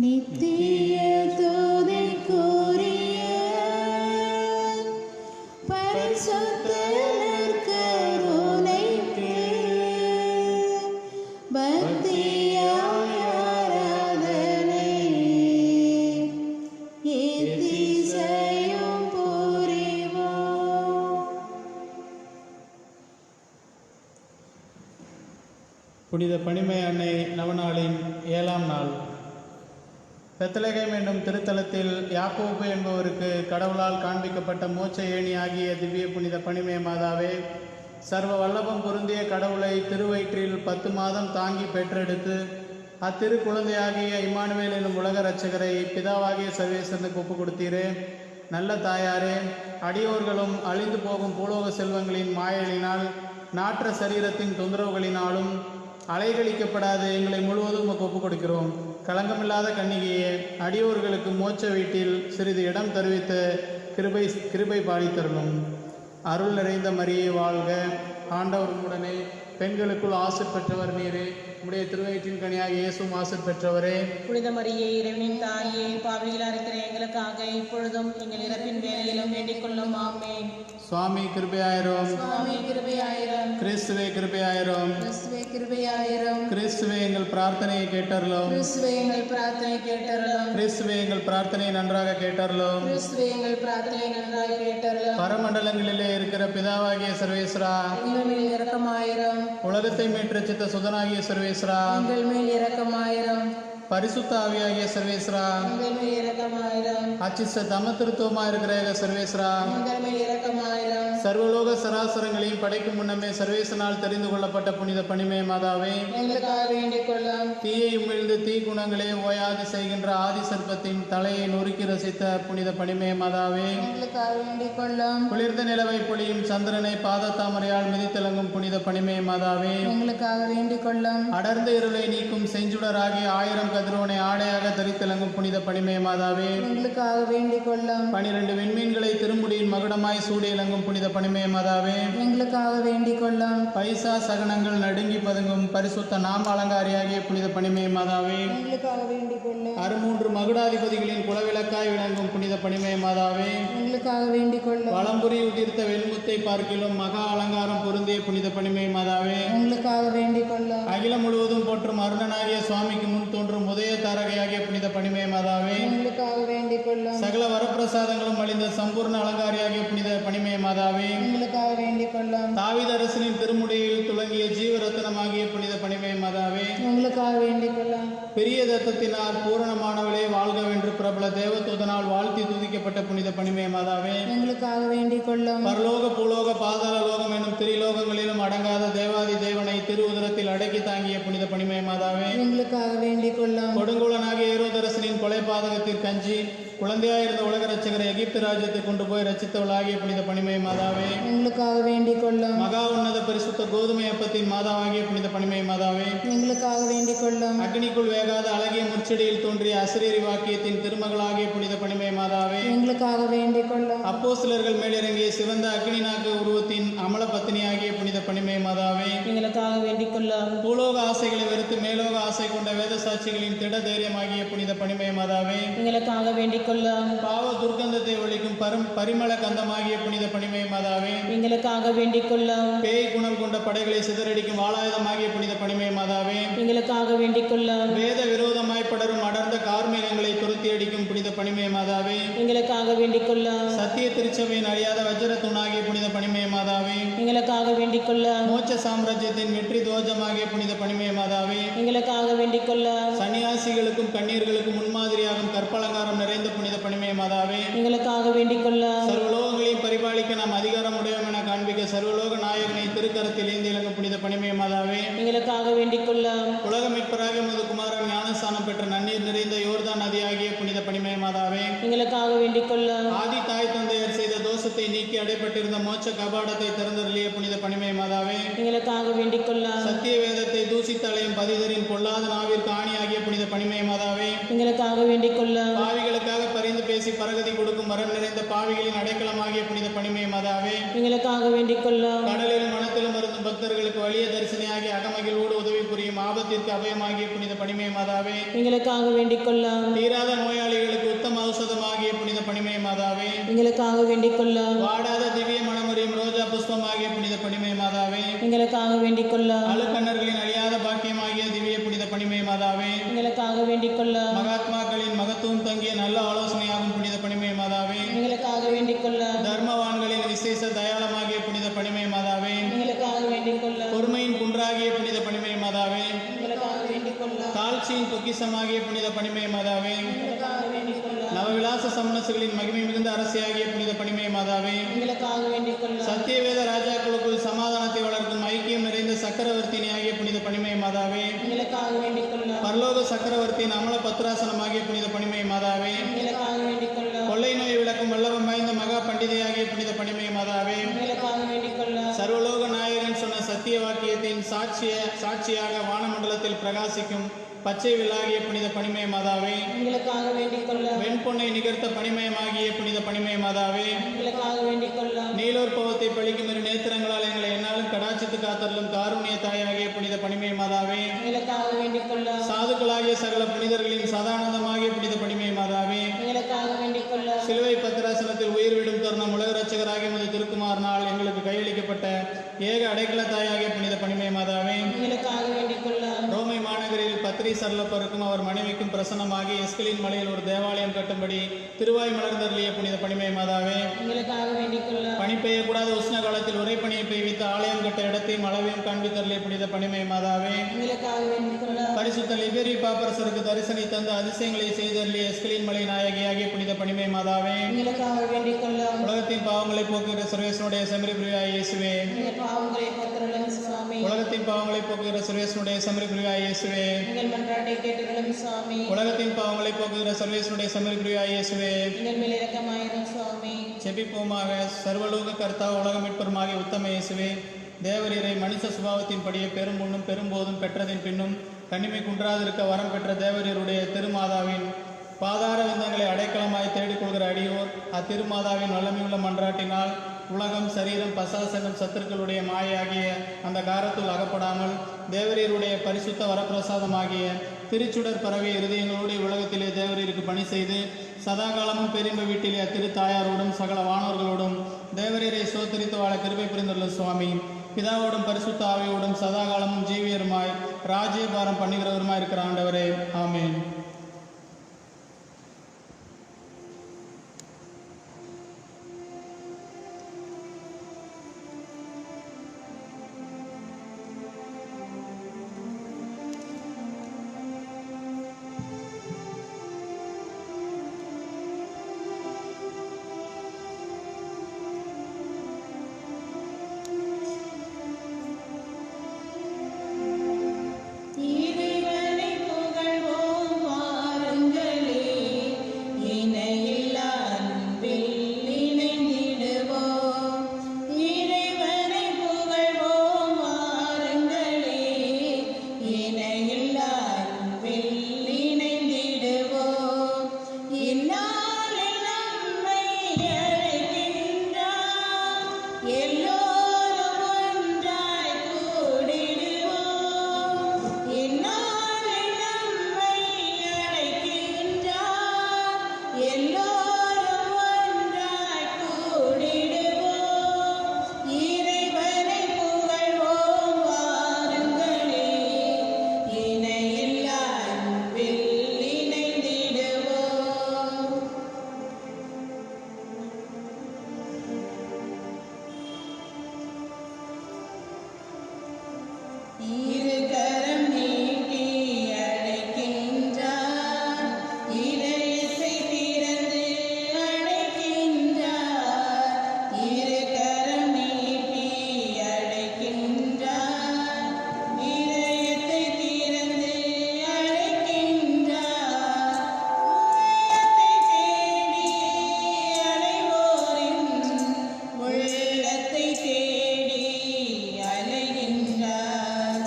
நித்திய துதிக்குரிய பரிசுத்த நற்கருணைக்கு பக்தியாய் ஆராதனை எத்திசையும் புரிவோம். புனித பணிமை அன்னை நவநாளின் 7ஆம் நாள். பெத்லகேம் என்னும் திருத்தலத்தில் யாக்கோபு என்பவருக்கு கடவுளால் காண்பிக்கப்பட்ட மோட்ச ஏணி ஆகிய திவ்ய புனித பணிமை மாதாவே, சர்வ வல்லபம் பொருந்திய கடவுளை திருவயிற்றில் 10 மாதம் தாங்கி பெற்றெடுத்து அத்திரு குழந்தையாகிய இம்மானுவேல் என்னும் உலக இரட்சகரை பிதாவாகிய சர்வேசனுக்கு ஒப்பு கொடுத்தீரே. நல்ல தாயாரே, அடியோர்களும் அழிந்து போகும் பூலோக செல்வங்களின் மாயலினால் நாற்ற சரீரத்தின் தொந்தரவுகளினாலும் அலைகழிக்கப்படாத எங்களை முழுவதும் ஒப்பு கொடுக்கிறோம். களங்கமில்லாத கன்னிகையே, அடியோர்களுக்கு மோட்ச வீட்டில் சிறிது இடம் தருவித்த கிருபை பாலித்தருளும். அருள் நிறைந்த மரியே வாழ்க, ஆண்டவர் உடனே, பெண்களுக்குள் ஆசிர் பெற்றவர் நீரே, உடைய திருவயிற்றின் கனியாக இயேசுவும் ஆசிர் பெற்றவரே. புனித மரியே, இறைவனின் தாயே, பாவிகளாக இருக்கிற எங்களுக்காக இப்பொழுதும் எங்கள் இறப்பின் வேலையிலும் வேண்டிக் கொள்ளும். ஆமென். சுவாமி கிருபையாயிரும். சுவாமி கிருபையாயிரும். கிறிஸ்துவே கிருபையாயிரும். கிறிஸ்துவே கிருபையாயிரும். கிறிஸ்துவே எங்கள் பிரார்த்தனையை கேட்டருளும். கிறிஸ்துவே எங்கள் பிரார்த்தனை கேட்டருளும். கிறிஸ்துவே எங்கள் பிரார்த்தனையை நன்றாக கேட்டருளும். கிறிஸ்துவே எங்கள் பிரார்த்தனை நன்றாக கேட்டருளும். பரமண்டலங்களிலே இருக்கிற பிதாவாகிய சர்வேஸ்வரா, எங்கள் மேல் இரக்கமாயிரும். உலகத்தை மீட்டெடுத்த சுதனாகிய சர்வேஸ்வரா, எங்கள் மேல் இரக்கமாயிரும். பரிசுத்த ஆவியாகிய சர்வேஸ்வரா, எங்கள் மேல் இரக்கமாயிரும். அச்சிஷ்ட தம திருத்துவமா இருக்கிற சர்வேஸ்வரா, எங்கள் மேல் இரக்கமாயிரும். சர்வலோக சராசரங்களையும் படைக்கும் முன்னமே சர்வேசனால் தெரிந்து கொள்ளப்பட்ட புனித பணிமை மாதாவே, எங்களுக்காக வேண்டிக் கொள்ளும். தீயை உமிழ்ந்து தீ குணங்களே ஓயாது செய்கின்ற ஆதி சர்ப்பத்தின் தலையை நொறுக்கி ரசித்த புனித பணிமை மாதாவே, எங்களுக்காக வேண்டிக் கொள்ளும். குளிர்ந்த நிலவை பொழியும் சந்திரனை பாதத்தாமரையால் மிதித்திலங்கும் புனித பணிமை மாதாவே, எங்களுக்காக வேண்டிக் கொள்ளும். அடர்ந்த இருளை நீக்கும் செஞ்சுடராகிய 1000 கதிரோனை ஆடையாக தரித்திலங்கும் புனித பணிமை மாதாவே, எங்களுக்காக வேண்டிக் கொள்ளும். 12 விண்மீன்களை திருமுடியின் மகுடமாய் சூடியிலங்கும் புனித பணிமை மாதாவே, எங்களுக்காக வேண்டிக் கொள்ளும். பைசா சகனங்கள் நடுங்கி பதுங்கும் பரிசுத்த நாம அலங்காரியாகிய புனித பணிமை மாதாவே, எங்களுக்காக வேண்டிக் கொள்ளும். 63 மகுடாதிபதிகளின் குலவிளக்காய் விளங்கும் புனித பணிமை மாதாவே, எங்களுக்காக வேண்டிக் கொள்ளும். பழம்புரி உதிர்த்த வெண்முத்தை பார்க்கிலும் மகா அலங்காரம் பொருந்திய புனித பணிமை மாதாவே, எங்களுக்காக வேண்டிக் கொள்ளும். அகிலம் முழுவதும் போற்றும் அருணனாகிய சுவாமிக்கு முன் தோன்றும் உதய தாரகையாகிய புனித பணிமை மாதாவே, எங்களுக்காக வேண்டிக் கொள்ளும். சகல வரப்பிரசாதங்களும் அழிந்த சம்பூர்ண அலங்காரியாகிய புனித பணிமை மாதாவே, எங்களுக்காக வேண்டிக் கொள்ளும். தாவீது அரசனின் திருமுடியில் துளங்கிய ஜீவரத்னமாகிய புனித பணிமை மாதாவே, எங்களுக்காக வேண்டிக் கொள்ளும். பெரிய தத்தத்தினால் பூரணமானவளே வாழ்கவென்று பிரபல தேவதூதனால் வாழ்த்தி துதிக்கப்பட்ட புனித பணிமை மாதாவே, எங்களுக்காக வேண்டிக் கொள்ளும். பரலோக பூலோக பாதாள லோகம் என்னும் திரிலோகங்களிலும் அடங்காத தேவாதி தேவனை திரு உதரத்தில் அடக்கி தாங்கிய புனித பணிமை மாதாவே, எங்களுக்காக வேண்டிக் கொள்ளும். கொடுங்கோலனாகிய ஏரோதரசனின் கொலை பாதகத்திற்கு அஞ்சி குழந்தையாயிருந்த உலக ரட்சகரை எகிப்து ராஜ்யத்துக்கு கொண்டு போய் ரச்சித்தவளாகிய புனித பணிமை மாதாவே, எங்களுக்காக வேண்டிக் கொள்ளும். மகா உன்னத பரிசுத்த கோதுமை அப்பத்தின் மாதாவாகிய புனித பணிமை மாதாவே, எங்களுக்காக வேண்டிக் கொள்ளும். அக்னிக்குள் வேகாத அழகிய முற்செடியில் தோன்றிய அசிரேரி வாக்கியத்தின் திருமகளாகிய புனித பணிமை மாதாவே, எங்களுக்காக வேண்டிக் கொள்ளும். அப்போஸ்தலர்கள் மேலிறங்கிய சிவந்த அக்னி நாக்கு உருவத்தின் அமல பத்தினியாகிய புனித பணிமை மாதாவே, எங்களுக்காக வேண்டிக் கொள்ளும். பூலோக ஆசைகளை வெறுத்து மேலோக ஆசை கொண்ட வேத சாட்சிகளின் திட தைரியமாகிய புனித பணிமை மாதாவே, எங்களுக்காக வேண்டிக் கொள்ளும். பாவ துர்க்கந்தத்தை ஒழிக்கும் பரிமள கந்தமாகிய புனித பணிமை மாதாவே, எங்களுக்காக வேண்டிக் கொள்ளும். பேய் குணம் கொண்ட படைகளை சிதறடிக்கும் வாளாயுதமாகிய புனித பணிமை மாதாவே, எங்களுக்காக வேண்டிக் கொள்ளும். வேத விரோதமாய் படரும் அடர்ந்த கார்மேகங்களை துரத்தி அடிக்கும் புனித பணிமை மாதாவே, எங்களுக்காக வேண்டிக் கொள்ளும். சத்திய திருச்சபையின் அழியாத வஜ்ர தூணாகிய புனித பணிமை மாதாவே, எங்களுக்காக வேண்டிக் கொள்ளும். மோட்ச சாம்ராஜ்யத்தின் வெற்றி துவஜமாகிய புனித பணிமை மாதாவே, எங்களுக்காக வேண்டிக் கொள்ளும். சன்னியாசிகளுக்கும் கண்ணீர்களுக்கும் முன்மாதிரியாகும் கற்பலங்காரம் நிறைந்த புனித பணிமை மாதாவே, எங்களுக்காக வேண்டிக் கொள்ளும். சர்வலோகங்களையும் பரிபாலிக்க நாம் அதிகாரம் உடையோம் என காண்பிக்க சர்வலோக நாயகனை திருக்கரத்தில் ஏந்தி இலங்கும் புனித பணிமை மாதாவே, எங்களுக்காக வேண்டிக் கொள்ளும். உலக மீட்பராக உமது குமாரன் ஞானஸ்தானம் பெற்ற நன்னீர் நிறைந்த யோர்தான் நதியாகிய புனித பணிமை மாதாவே, எங்களுக்காக வேண்டிக் கொள்ளும். ஆதி தாய் தந்தையர் செய்த தோஷத்தை நீக்கி அடைப்பட்டிருந்த மோட்ச கபாடத்தை திறந்தருளிய புனித பணிமை மாதாவே, எங்களுக்காக வேண்டிக் கொள்ளும். சத்திய வேதத்தை தூசித்தலையும் பதிதரின் பொல்லாத நாவிற்கு ஆணியாகிய புனித பணிமை மாதாவே, எங்களுக்காக வேண்டிக் கொள்ளும். பாவிகளுக்காக பரிந்து பேசி பரகதி கொடுக்கும் வரம் நிறைந்த பாவிகளின் அடைக்கலமாகிய புனித பணிமை மாதாவே, எங்களுக்காக வேண்டிக் கொள்ளும். கடலிலும் மனத்திலும் மருந்தும் பக்த பக்தர்களுக்கு வலிய தரிசனையாகி அகமகிழ்வோடு உதவி புரியும் ஆபத்திற்கு அபயமாகிய புனித பணிமை மாதாவே, எங்களுக்காக வேண்டிக் கொள்ளும். தீராத நோயாளிகளுக்கு உத்தம ஔஷதமாகிய புனித பணிமை மாதாவே, எங்களுக்காக வேண்டிக் கொள்ளும். வாடாத திவ்ய மணமுறியும் ரோஜா புஷ்பமாகிய புனித பணிமை மாதாவே, எங்களுக்காக வேண்டிக் கொள்ளும். அழுக்கண்ணர்களின் அழியாத பாக்கியமாகிய திவ்ய புனித பணிமை மாதாவே, எங்களுக்காக வேண்டிக் கொள்ளும். மகாத்மாக்களின் மகத்துவம் தங்கிய நல்ல ஆலோசனையாகும் புனித பணிமை மாதாவே, எங்களுக்காக வேண்டிக் கொள்ளும். தர்மவான்களின் விசேஷ தயாளமாகிய புனித பணிமை மாதாவே, எங்களுக்காக வேண்டிக் கொள்ளும். பொறுமையின் குன்றாகிய புனித பணிமை மாதாவே, எங்களுக்காக வேண்டிக் கொள்ளும். தாழ்ச்சியின் பொக்கிசமாகிய புனித பணிமை மாதாவே, எங்களுக்காக வேண்டிக் கொள்ளும். நவவிலாச சமணசுகளின் மகிமை மிகுந்த அரசியாகிய புனித பணிமை மாதாவே, எங்களுக்காக வேண்டிக் கொள்ளும். சத்தியவேத ராஜாக்களுக்குள் சமாதானத்தை வளர்க்கும் ஐக்கியம் நிறைந்த சக்கரவர்த்தினியாகிய புனித பணிமை மாதாவே, எங்களுக்காக வேண்டிக் கொள்ளும். பரலோக சக்கரவர்த்தியின் அமல பத்ராசனமாகிய புனித பணிமை மாதாவே, எங்களுக்காக வேண்டிக் கொள்ளும். கொள்ளை நோய் விளக்கும் வல்லவம் வாய்ந்த மகா பண்டிதையாகிய புனித பணிமை மாதாவே, எங்களுக்காக வேண்டிக் கொள்ளும். சர்வலோக நாயகன் சொன்ன சத்திய வாக்கியத்தின் சாட்சியாக வானமண்டலத்தில் பிரகாசிக்கும் பச்சை வில்லாகிய புனித பணிமை மாதாவே, எங்களுக்காக வேண்டிக் கொள்ளும். வெண்பொன்னை நிகர்த்த பணிமயமாகிய புனித பணிமை மாதாவே, எங்களுக்காக வேண்டிக் கொள்ளும். நீலோற்பவத்தை பழிக்கும் இரு நேத்திரங்களால் எங்களை என்னாலும் கடாட்சித்து காத்தருளும் காருண்ய தாயாகிய புனித பணிமை மாதாவே, எங்களுக்காக வேண்டிக் கொள்ளும். சாதுக்களாகிய சகல புனிதர்களின் சதானந்தமாகிய புனித பணிமை மாதாவே, எங்களுக்காக வேண்டிக் கொள்ளும். சிலுவை பத்திராசனத்தில் உயிர்விடும் தருணம் உலக ரட்சகராகிய முது திருக்குமாரனால் எங்களுக்கு கையளிக்கப்பட்ட ஏக அடைக்கல தாயாகிய புனித பணிமை மாதாவே, எங்களுக்காக வேண்டிக் கொள்ளும். ரோமை மாநகரில் பத்ரி சர்லப்பருக்கும் அவர் மனைவிக்கும் பிரசன்னமாகி எஸ்கலின் மலையில் ஒரு தேவாலயம் கட்டும்படி திருவாய் மலர்ந்தருளிய புனித பணிமை மாதாவே, எங்களுக்காக வேண்டிக் கொள்ளும். பணி பெய்யக்கூடாத உஷ்ண காலத்தில் உரைப்பணியை பெய்வித்து ஆலயம் கட்ட இடத்தையும் அளவையும் காண்பித்தருளிய புனித பணிமை மாதாவே, எங்களுக்காக வேண்டிக் கொள்ளும். பரிசுத்த லிபேரி பாப்பரசருக்கு தரிசனை தந்து அதிசயங்களை செய்தருளிய எஸ்கலின் மலை நாயகியாகிய புனித பணிமை மாதாவே, எங்களுக்காக வேண்டிக் கொள்ளும். உலகத்தின் பாவங்களை போக்குகிற சர்வேசனுடைய செமரி பிரிவாய் இயேசுவே, எங்கள் பாவங்களை பொறுத்தருளும் சுவாமி. உலகத்தின் பாவங்களை போக்குகிற சர்வேசனுடைய செமரி பிரிவாய் இயேசுவே, எங்கள் மன்றாட்டை கேட்டுகளும் சுவாமி. உலகத்தின் பாவங்களை போக்குகிற சர்வேசனுடைய செமரி பிரிவாய் இயேசுவே, எங்கள் மேல் இரக்கமாயிரும் சுவாமி. செபிப்போமாக. சர்வலோக கர்த்தா உலக மீட்பருமாகிய உத்தம இயேசுவே, தேவரீரை மனுஷ சுபாவத்தின்படியே பெரும் முன்னும் பெரும்போதும் பெற்றதின் பின்னும் கண்ணிமை குன்றாதிருக்க வரம் பெற்ற தேவரீருடைய திருமாதாவின் பாதார விந்தங்களை அடைக்கலமாய் தேடிக்கொள்கிற அடியோர் அத்திருமாதாவின் வல்லமையுள்ள மன்றாட்டினால் உலகம், சரீரம், பசாசனம், சத்துருக்களுடைய மாயாகிய அந்த காரத்துள் அகப்படாமல் தேவரீருடைய பரிசுத்த வரப்பிரசாதமாகிய திருச்சுடர் பரவிய இருதயங்களோடு உலகத்திலே தேவரீருக்கு பணி செய்து சதாகாலமும் பெரும்ப வீட்டிலே அத்திரு தாயாரோடும் சகல வானோர்களோடும் தேவரீரை சோத்தரித்து வாழ கிருபை புரிந்துள்ள சுவாமி, பிதாவோடும் பரிசுத்த ஆவியோடும் சதாகாலமும் ஜீவியருமாய் ராஜ்யபாரம் பண்ணுகிறவருமாய் இருக்கிற ஆண்டவரே, ஆமேன். இறைவனை புகழ்வோம் வாருங்களே, இணையில்லா அன்பில் இணைந்திடுவோம். இறைவனை புகழ்வோம் வாருங்களே, இணையில்லா அன்பில் இணைந்திடுவோம். இந்நாளில் நம்மை அழைக்கின்றார், எல்லோரும் ஒன்றாய் கூடிடுவோம். இந்நாளில் நம்மை அழைக்கின்றார், எல்லோரும் ஒன்றாய் கூடிடுவோம். இறைவனை புகழ்வோம் வாருங்களே, இணையில்லா அன்பில் இணைந்திடுவோம். இருகரம் நீட்டி அழைக்கின்றார், இதயத்தை திறந்து அழைக்கின்றார். இருகரம் நீட்டி அழைக்கின்றார், இதயத்தை திறந்து அழைக்கின்றார். உள்ளத்தை தேடி அலைவோரின் உள்ளத்தை தேடி அலைகின்றார்.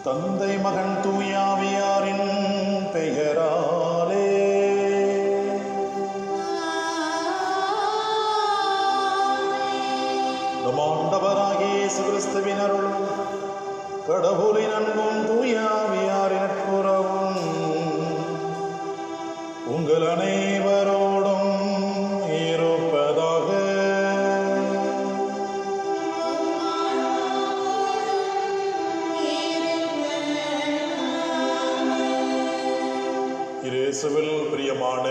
தந்தை மகன் தூயாவியாரின் பெயராலே நம் ஆண்டவராகிய இயேசு கிறிஸ்துவின் அருளும் கடவுளின் அன்பும் தூயாவியாரின் நட்புறவும் உங்கள் அனைவரோடும் இருப்பதாக. இயேசுவில் பிரியமான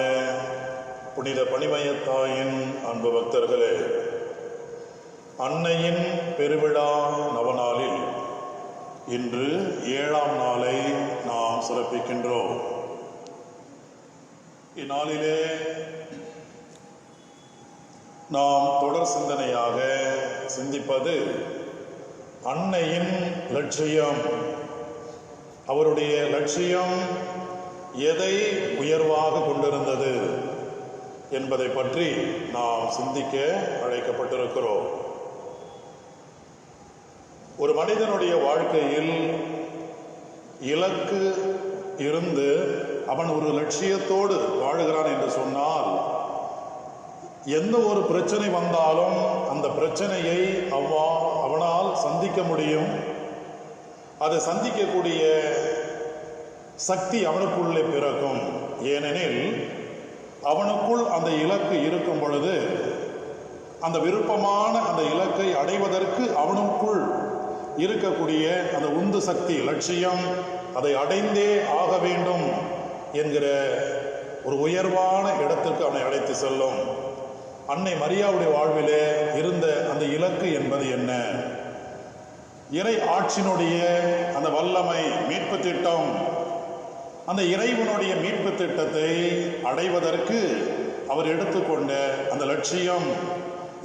புனித பணிமயத்தாயின் அன்பு பக்தர்களே, அன்னையின் பெருவிழா நவநாளில் இன்று 7ஆம் நாளை நாம் சிறப்பிக்கின்றோம். இந்நாளிலே நாம் தொடர் சிந்தனையாக சிந்திப்பது அன்னையின் லட்சியம். அவருடைய லட்சியம் எதை உயர்வாக கொண்டிருந்தது என்பதை பற்றி நாம் சிந்திக்க அழைக்கப்பட்டிருக்கிறோம். ஒரு மனிதனுடைய வாழ்க்கையில் இலக்கு இருந்து அவன் ஒரு லட்சியத்தோடு வாழுகிறான் என்று சொன்னால், எந்த ஒரு பிரச்சனை வந்தாலும் அந்த பிரச்சனையை அவனால் சந்திக்க முடியும். அதை சந்திக்கக்கூடிய சக்தி அவனுக்குள்ளே பிறக்கும். ஏனெனில் அவனுக்குள் அந்த இலக்கு இருக்கும் பொழுது அந்த விருப்பமான அந்த இலக்கை அடைவதற்கு அவனுக்குள் இருக்கக்கூடிய அந்த உந்து சக்தி, லட்சியம், அதை அடைந்தே ஆக வேண்டும் என்கிற ஒரு உயர்வான இடத்திற்கு அவனை அழைத்து செல்லும். அன்னை மரியாவுடைய வாழ்விலே இருந்த அந்த இலக்கு என்பது என்ன? இறை ஆட்சியினுடைய அந்த வல்லமை, மீட்பு திட்டம், அந்த இறைவனுடைய மீட்பு திட்டத்தை அடைவதற்கு அவர் எடுத்துக்கொண்ட அந்த லட்சியம்,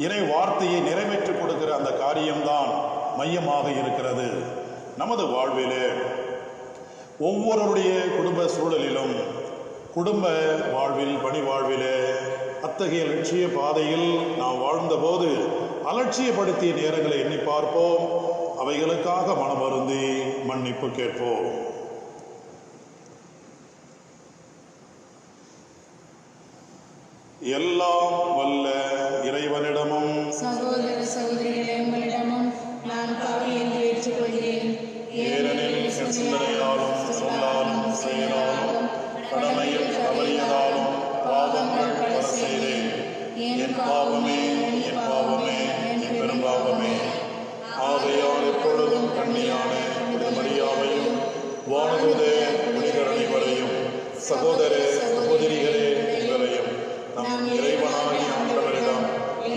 இறை வார்த்தையை நிறைவேற்றி கொடுக்கிற அந்த காரியம்தான் மையமாக இருக்கிறது. நமது வாழ்விலே ஒவ்வொருடைய குடும்ப சூழலிலும், குடும்ப வாழ்வில், பணி வாழ்விலே அத்தகைய லட்சிய பாதையில் நாம் வாழ்ந்தபோது அலட்சியப்படுத்திய நேரங்களை எண்ணி பார்ப்போம். அவைகளுக்காக மனம் வருந்தி மன்னிப்பு கேட்போம். எல்லாம் வல்ல இறைவனிடமும் சகோதர சகோதரிகளே, உங்களிடமும் நான் பாவி என்று ஏற்றுக்கொள்கிறேன். ஏனெனில் சிந்தனையாலும் சொல்லாலும் செயலாலும் கடமையில் தவறியதாலும் பாவங்கள் பல செய்தேன். என் பாவமே, என் பாவமே, என் பெரும்பாவமே. ஆகையால் எப்பொழுதும் கண்ணியான மரியாவையும் வானதூதே புனிதர் அனைவரையும், சகோதர சகோதரிகளே உங்களையும் நம் இறைவனாகிய ஆண்டவரிடம்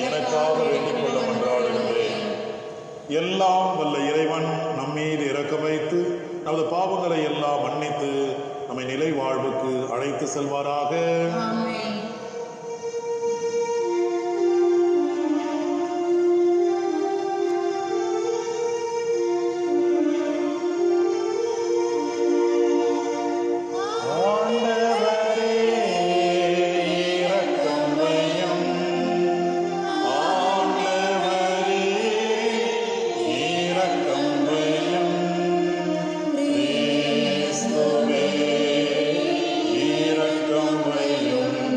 எனக்காக வேண்டிக் கொள்ள மன்றாடுகின்றேன். எல்லாம் வல்ல இறைவன் நம்மீது இரக்கம் வைத்து நமது பாவங்களை எல்லாம் மன்னித்து நம்மை நிலை வாழ்வுக்கு அழைத்து செல்வாராக. ஆமென். இரக்கம் வையும்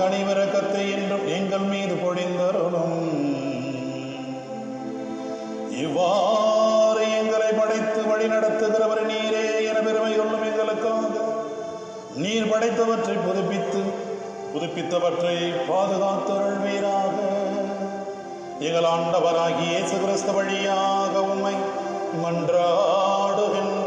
கனிவிரக்கத்தை என்றும் எங்கள் மீது பொழிந்தருளும். இவ்வாறு எங்களை படைத்து வழி நடத்துகிறவர் நீரே என பெருமை கொள்ளும் எங்களுக்காக நீர் படைத்தவற்றை புதுப்பித்தவற்றை பாதுகாத்தருள்வீராக. எங்கள் ஆண்டவராகிய இயேசு கிறிஸ்து வழியாக உம்மை மன்றாடுகின்றோம்.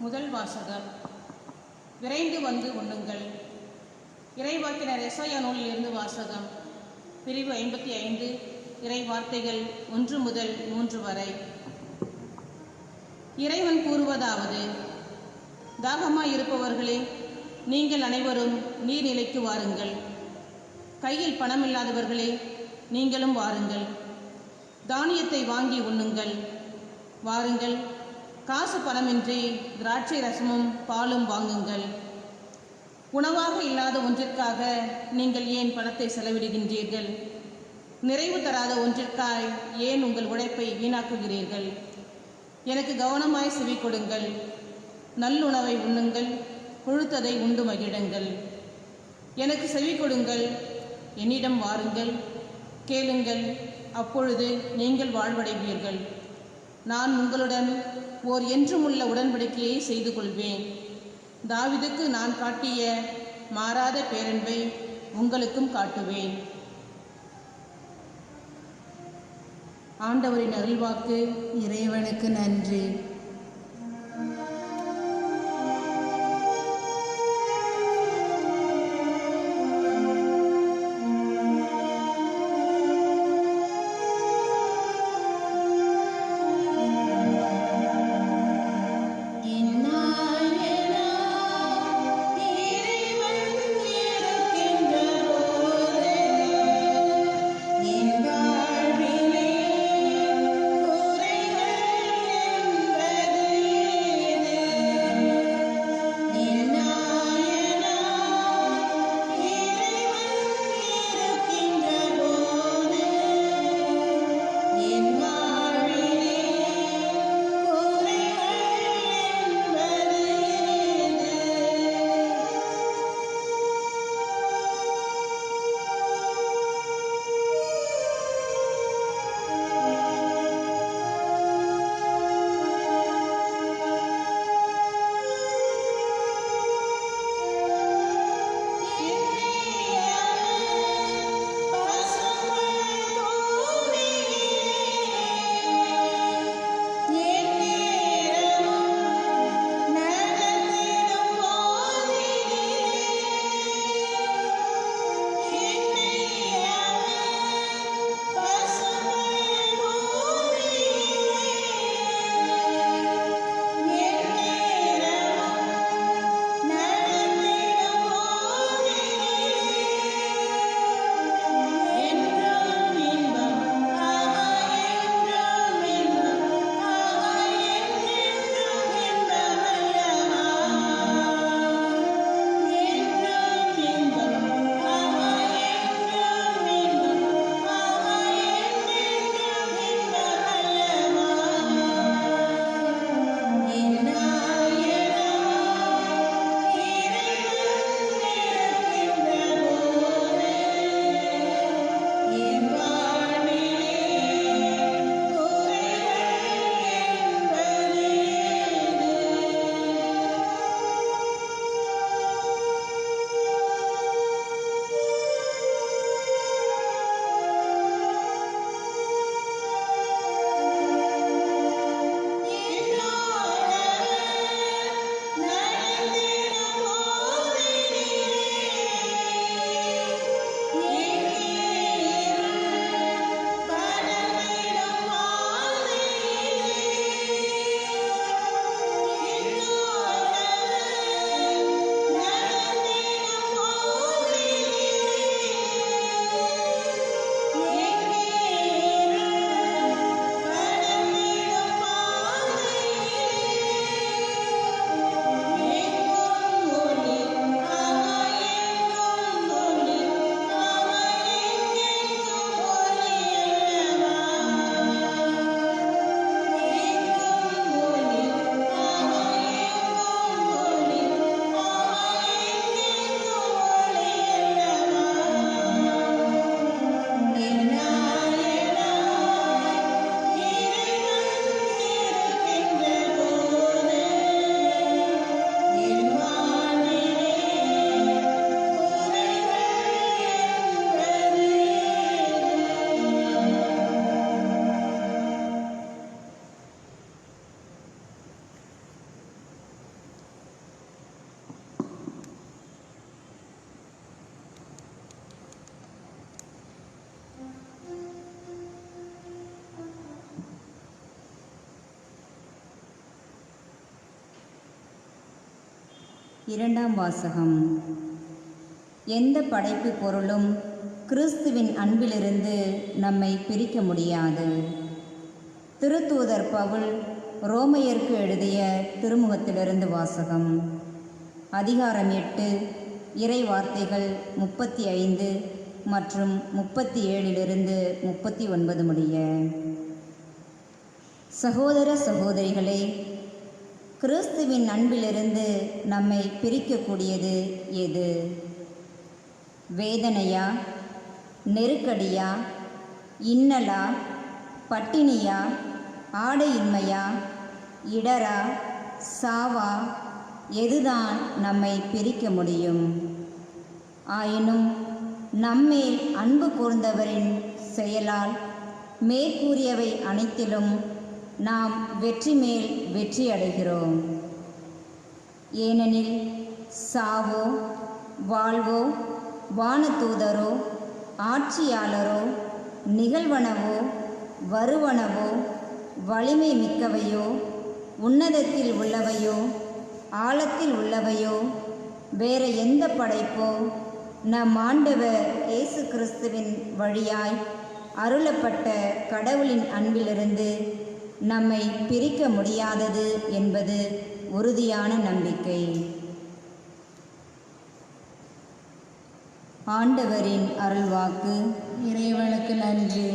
முதல் வாசகம். விரைந்து வந்து உண்ணுங்கள். இறைவாக்கினர் எசாயா நூலிலிருந்து வாசகம். பிரிவு 55, இறை வார்த்தைகள் 1 முதல் 3 வரை. இறைவன் கூறுவதாவது: தாகமாயிருப்பவர்களே, நீங்கள் அனைவரும் நீர்நிலைக்கு வாருங்கள். கையில் பணமில்லாதவர்களே, நீங்களும் வாருங்கள். தானியத்தை வாங்கி உண்ணுங்கள். வாருங்கள், காசு பணமின்றி திராட்சை ரசமும் பாலும் வாங்குங்கள். உணவாக இல்லாத ஒன்றிற்காக நீங்கள் ஏன் பணத்தை செலவிடுகின்றீர்கள்? நிறைவு தராத ஒன்றிற்காய் ஏன் உங்கள் உழைப்பை வீணாக்குகிறீர்கள்? எனக்கு கவனமாய் செவி கொடுங்கள். நல்லுணவை உண்ணுங்கள், கொழுத்ததை உண்டு மகிழுங்கள். எனக்கு செவி கொடுங்கள், என்னிடம் வாருங்கள், கேளுங்கள், அப்பொழுது நீங்கள் வாழ்வடைவீர்கள். நான் உங்களுடன் ஓர் என்றுமுள்ள உடன்படிக்கையை செய்து கொள்வேன். தாவீதுக்கு நான் காட்டிய மாறாத பேரன்பை உங்களுக்கும் காட்டுவேன். ஆண்டவரின் அருள்வாக்கு. இறைவனுக்கு நன்றி. என் வாழ்விலே குறைகள் இரண்டாம் வாசகம். எந்த படைப்பு பொருளும் கிறிஸ்துவின் அன்பிலிருந்து நம்மை பிரிக்க முடியாது. திருத்தூதர் பவுல் ரோமையருக்கு எழுதிய திருமுகத்திலிருந்து வாசகம். அதிகாரம் 8, இறை வார்த்தைகள் 35 மற்றும் 37 39 முடிய. சகோதர சகோதரிகளே, கிறிஸ்துவின் அன்பிலிருந்து நம்மை பிரிக்கக்கூடியது எது? வேதனையா, நெருக்கடியா, இன்னலா, பட்டினியா, ஆடையின்மையா, இடரா, சாவா, எதுதான் நம்மை பிரிக்க முடியும்? ஆயினும் நம்மேல் அன்பு கூர்ந்தவரின் செயலால் மேற்கூறியவை அனைத்திலும் நாம் வெற்றி மேல் வெற்றி அடைகிறோம். ஏனெனில் சாவோ, வாழ்வோ, வானதூதரோ, ஆட்சியாளரோ, நிகழ்வனவோ, வருவனவோ, வலிமை மிக்கவையோ, உன்னதத்தில் உள்ளவையோ, ஆழத்தில் உள்ளவையோ, வேற எந்த படைப்போ நம் ஆண்டவர் இயேசு கிறிஸ்துவின் வழியாய் அருளப்பட்ட கடவுளின் அன்பிலிருந்து நம்மை பிரிக்க முடியாதது என்பது உறுதியான நம்பிக்கை. ஆண்டவரின் அருள்வாக்கு. இறைவனுக்கு நன்றி.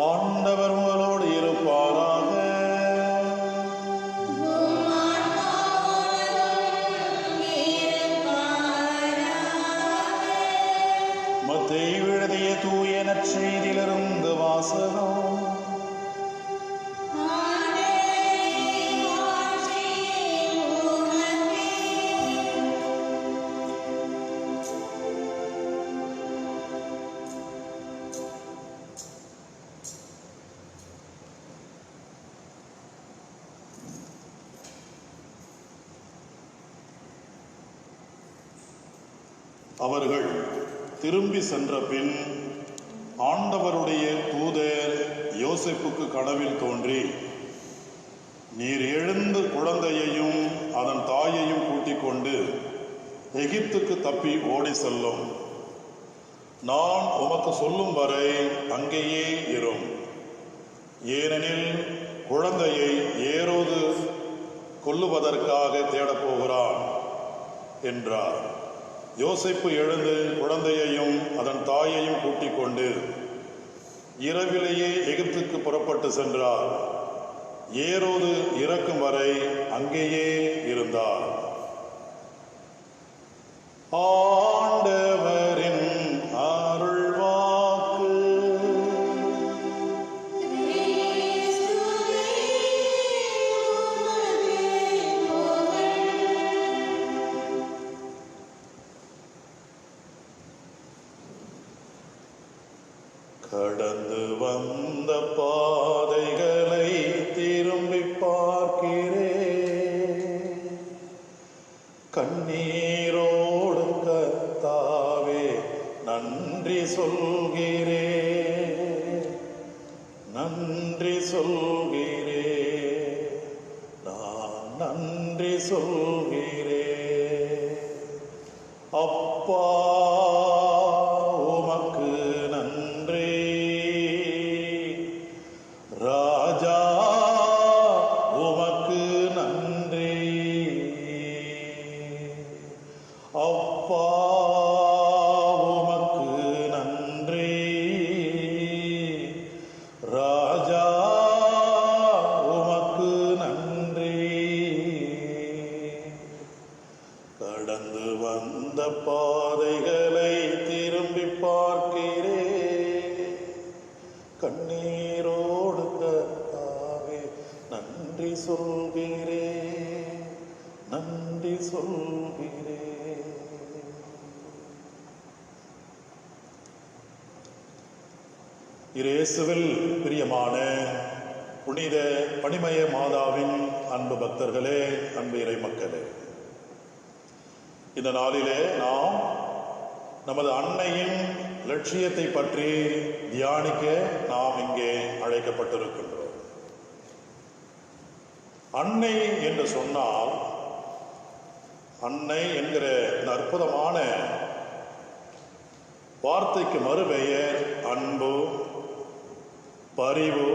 ஆண்டவர் உங்களோடு இருப்பாராக. மத்தேயு எழுதிய தூய நற்செய்தியிலிருந்து வாசகம். அவர்கள் திரும்பி சென்ற பின் ஆண்டவருடைய தூதர் யோசேப்புக்கு கனவில் தோன்றி, நீர் எழுந்து குழந்தையையும் அதன் தாயையும் கூட்டிக் கொண்டு எகிப்துக்கு தப்பி ஓடி செல்லும். நான் உமக்கு சொல்லும் வரை அங்கேயே இரும். ஏனெனில் குழந்தையை ஏரோது கொல்லுவதற்காக தேடப்போகிறான் என்றார். யோசேப்பு எழுந்து குழந்தையையும் அதன் தாயையும் கூட்டிக் கொண்டு இரவிலேயே எகிப்துக்கு புறப்பட்டு சென்றார். ஏரோது இறக்கும் வரை அங்கேயே இருந்தார். ஆண்டவரின் அருள்வாக்கு. கடந்து வந்த பாதைகளை திரும்பி பார்க்கிறேன். கண்ணீரோடு கர்த்தாவே நன்றி சொல்கிறேன், நன்றி சொல்கிறேன், நான் நன்றி சொல்கிறேன். அப்பா உமக்கு நன்றி. ராஜா உமக்கு நன்றி. நன்றி சொல்கிறேன், நன்றி சொல்கிறேன். இயேசுவில் பிரியமான புனித பணிமய மாதாவின் அன்பு பக்தர்களே, அன்பு இறை மக்களே, இந்த நாளிலே நாம் நமது அன்னையின் லட்சியத்தை பற்றி தியானிக்க நாம் இங்கே அழைக்கப்பட்டிருக்கின்றோம். அன்னை என்று சொன்னால், அன்னை என்கிற இந்த அற்புதமான வார்த்தைக்கு மறுபெயர் அன்பு, பரிவு,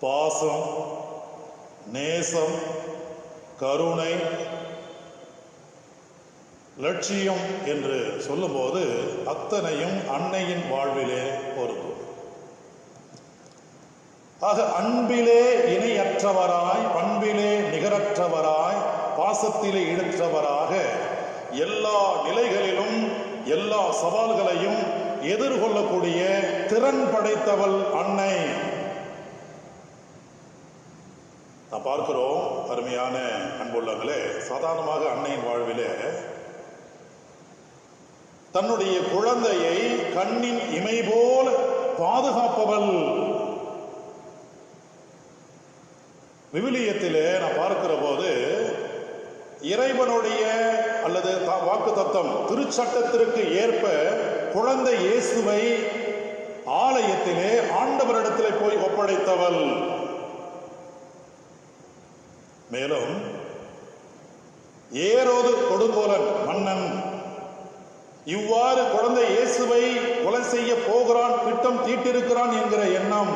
பாசம், நேசம், கருணை, லட்சியம் என்று சொல்லும்போது அத்தனையும் அன்னையின் வாழ்விலே பொருந்தும். ஆக அன்பிலே இணையற்றவராய், பண்பிலே நிகரற்றவராய், பாசத்திலே இழற்றவராக எல்லா நிலைகளிலும் எல்லா சவால்களையும் எதிர்கொள்ளக்கூடிய திறன் படைத்தவள் அன்னை. நான் பார்க்கிறோம் அருமையான அன்புள்ளங்களே, சாதாரணமாக அன்னையின் வாழ்விலே தன்னுடைய குழந்தையை கண்ணின் இமை போல பாதுகாப்பவள். விவிலியத்திலே நான் பார்க்கிற போது இறைவனுடைய அல்லது வாக்கு தத்தம் திருச்சட்டத்திற்கு ஏற்ப குழந்தை இயேசுவை ஆலயத்திலே ஆண்டவரிடத்திலே போய் ஒப்படைத்தவள். மேலும் ஏரோது கொடுங்கோலன் மன்னன் இவ்வாறு குழந்தை இயேசுவை கொலை செய்ய போகிறான், திட்டம் தீட்டிருக்கிறான் என்கிற எண்ணம்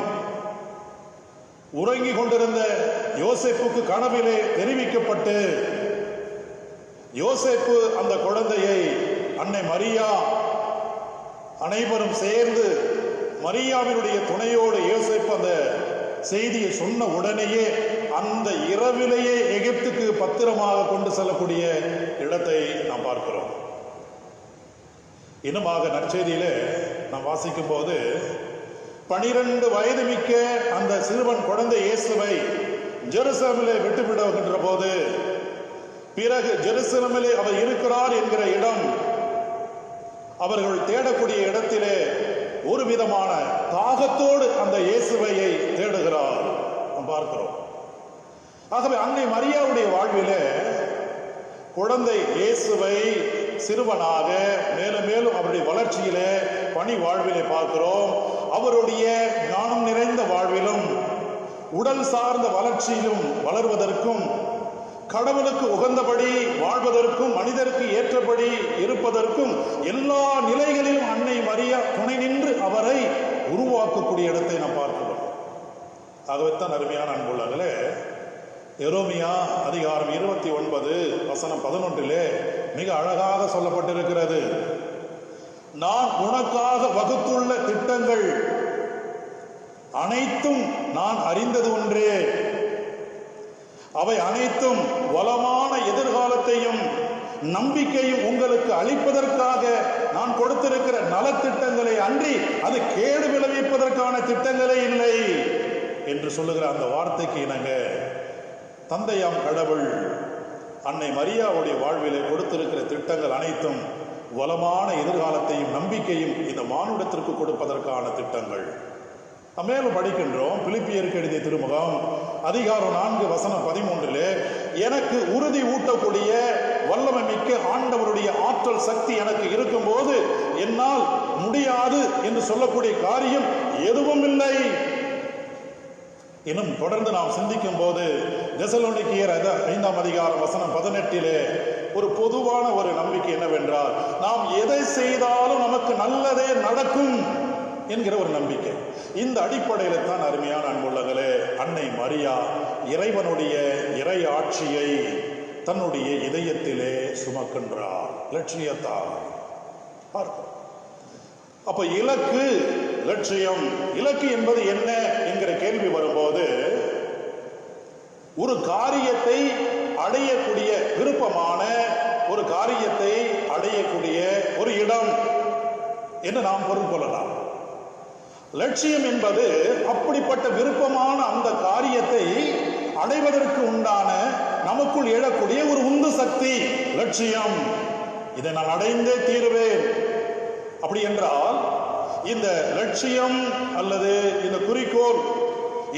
உறங்கிக் கொண்டிருந்த யோசேப்புக்கு கனவிலே தெரிவிக்கப்பட்டு யோசேப்பு அந்த குழந்தையை அன்னை மரியா அனைவரும் சேர்ந்து மரியாவினுடைய துணையோடு யோசேப்பு அந்த செய்தியை சொன்ன உடனேயே அந்த இரவிலேயே எகிப்துக்கு பத்திரமாக கொண்டு செல்லக்கூடிய இடத்தை நாம் பார்க்கிறோம். இன்னுமாக நற்செய்தியிலே நாம் வாசிக்கும் போது 12 வயது மிக்க அந்த சிறுவன் குழந்தை இயேசுவை ஜெருசலேமிலே விட்டுவிடுகின்ற போது, பிறகு ஜெருசலேமிலே அவர் இருக்கிறார் என்கிற இடம் அவர்கள் தேடக்கூடிய இடத்திலே ஒரு விதமான தாகத்தோடு அந்த இயேசுவையை தேடுகிறார் நாம் பார்க்கிறோம். ஆகவே அன்னை மரியாவுடைய வாழ்விலே குழந்தை இயேசுவை சிறுவனாக மேலும் மேலும் அவருடைய வளர்ச்சியிலே பணி வாழ்விலே பார்க்கிறோம். அவருடைய ஞானம் நிறைந்த வாழ்விலும் உடல் சார்ந்த வளர்ச்சியிலும் வளர்வதற்கும் கடவுளுக்கு உகந்தபடி வாழ்வதற்கும் மனிதருக்கு ஏற்றபடி இருப்பதற்கும் எல்லா நிலைகளிலும் அன்னை மரியா துணை நின்று அவரை உருவாக்கக்கூடிய இடத்தை நாம் பார்க்கிறோம். ஆகவே தான் அருமையான அன்புள்ளங்களே, எரோமியா அதிகாரம் 29 வசனம் 11 மிக அழகாக சொல்லப்பட்டிருக்கிறது. நான் உனக்காக வகுத்துள்ள திட்டங்கள் அனைத்தும் நான் அறிந்தது ஒன்றே, அவை அனைத்தும் வளமான எதிர்காலத்தையும் நம்பிக்கையும் உங்களுக்கு அளிப்பதற்காக நான் கொடுத்திருக்கிற நலத்திட்டங்களை அன்றி அது கேடு விளைவிப்பதற்கான திட்டங்களே இல்லை என்று சொல்லுகிற அந்த வார்த்தைக்கு இணங்க தந்தையாம் கடவுள் அன்னை மரியாவுடைய வாழ்விலே கொடுத்திருக்கிற திட்டங்கள் அனைத்தும் வளமான எதிர்காலத்தையும் நம்பிக்கையும் இந்த மானுடத்திற்கு கொடுப்பதற்கான திட்டங்கள். மேலும் படிக்கின்றோம் பிலிப்பியருக்கு எழுதிய திருமுகம் அதிகாரம் 4 வசனம் 13 எனக்கு உறுதி ஊட்டக்கூடிய வல்லமை மிக்க ஆண்டவருடைய ஆற்றல் சக்தி எனக்கு இருக்கும் போது என்னால் முடியாது என்று சொல்லக்கூடிய காரியம் எதுவும் இல்லை. இன்னும் தொடர்ந்து நாம் சிந்திக்கும் போது தெசலோனிக்கேயர் 5ஆம் அதிகாரம் வசனம் 18 ஒரு பொதுவான ஒரு நம்பிக்கை என்னவென்றால், நாம் எதை செய்தாலும் நமக்கு நல்லதே நடக்கும் என்கிற ஒரு நம்பிக்கை. இந்த அடிப்படையில் தான் அருமையான அன்புள்ளங்களே, அன்னை மரியா இறைவனுடைய இறை ஆட்சியை தன்னுடைய இதயத்திலே சுமக்கின்றார் லட்சியத்தால் பார்க்கிறோம். அப்ப இலக்கு லட்சியம், இலக்கு என்பது என்ன என்கிற கேள்வி வரும்போது, ஒரு காரியத்தை அடையக்கூடிய விருப்பமான ஒரு காரியத்தை அடையக்கூடிய ஒரு இடம் என்று நாம் பொருள் கொள்ளலாம். லட்சியம் என்பது அப்படிப்பட்ட விருப்பமான அந்த காரியத்தை லட்சியம், இதை நான் அடைந்தே தீருவேன். அப்படி என்றால் இந்த லட்சியம் அல்லது இந்த குறிக்கோள்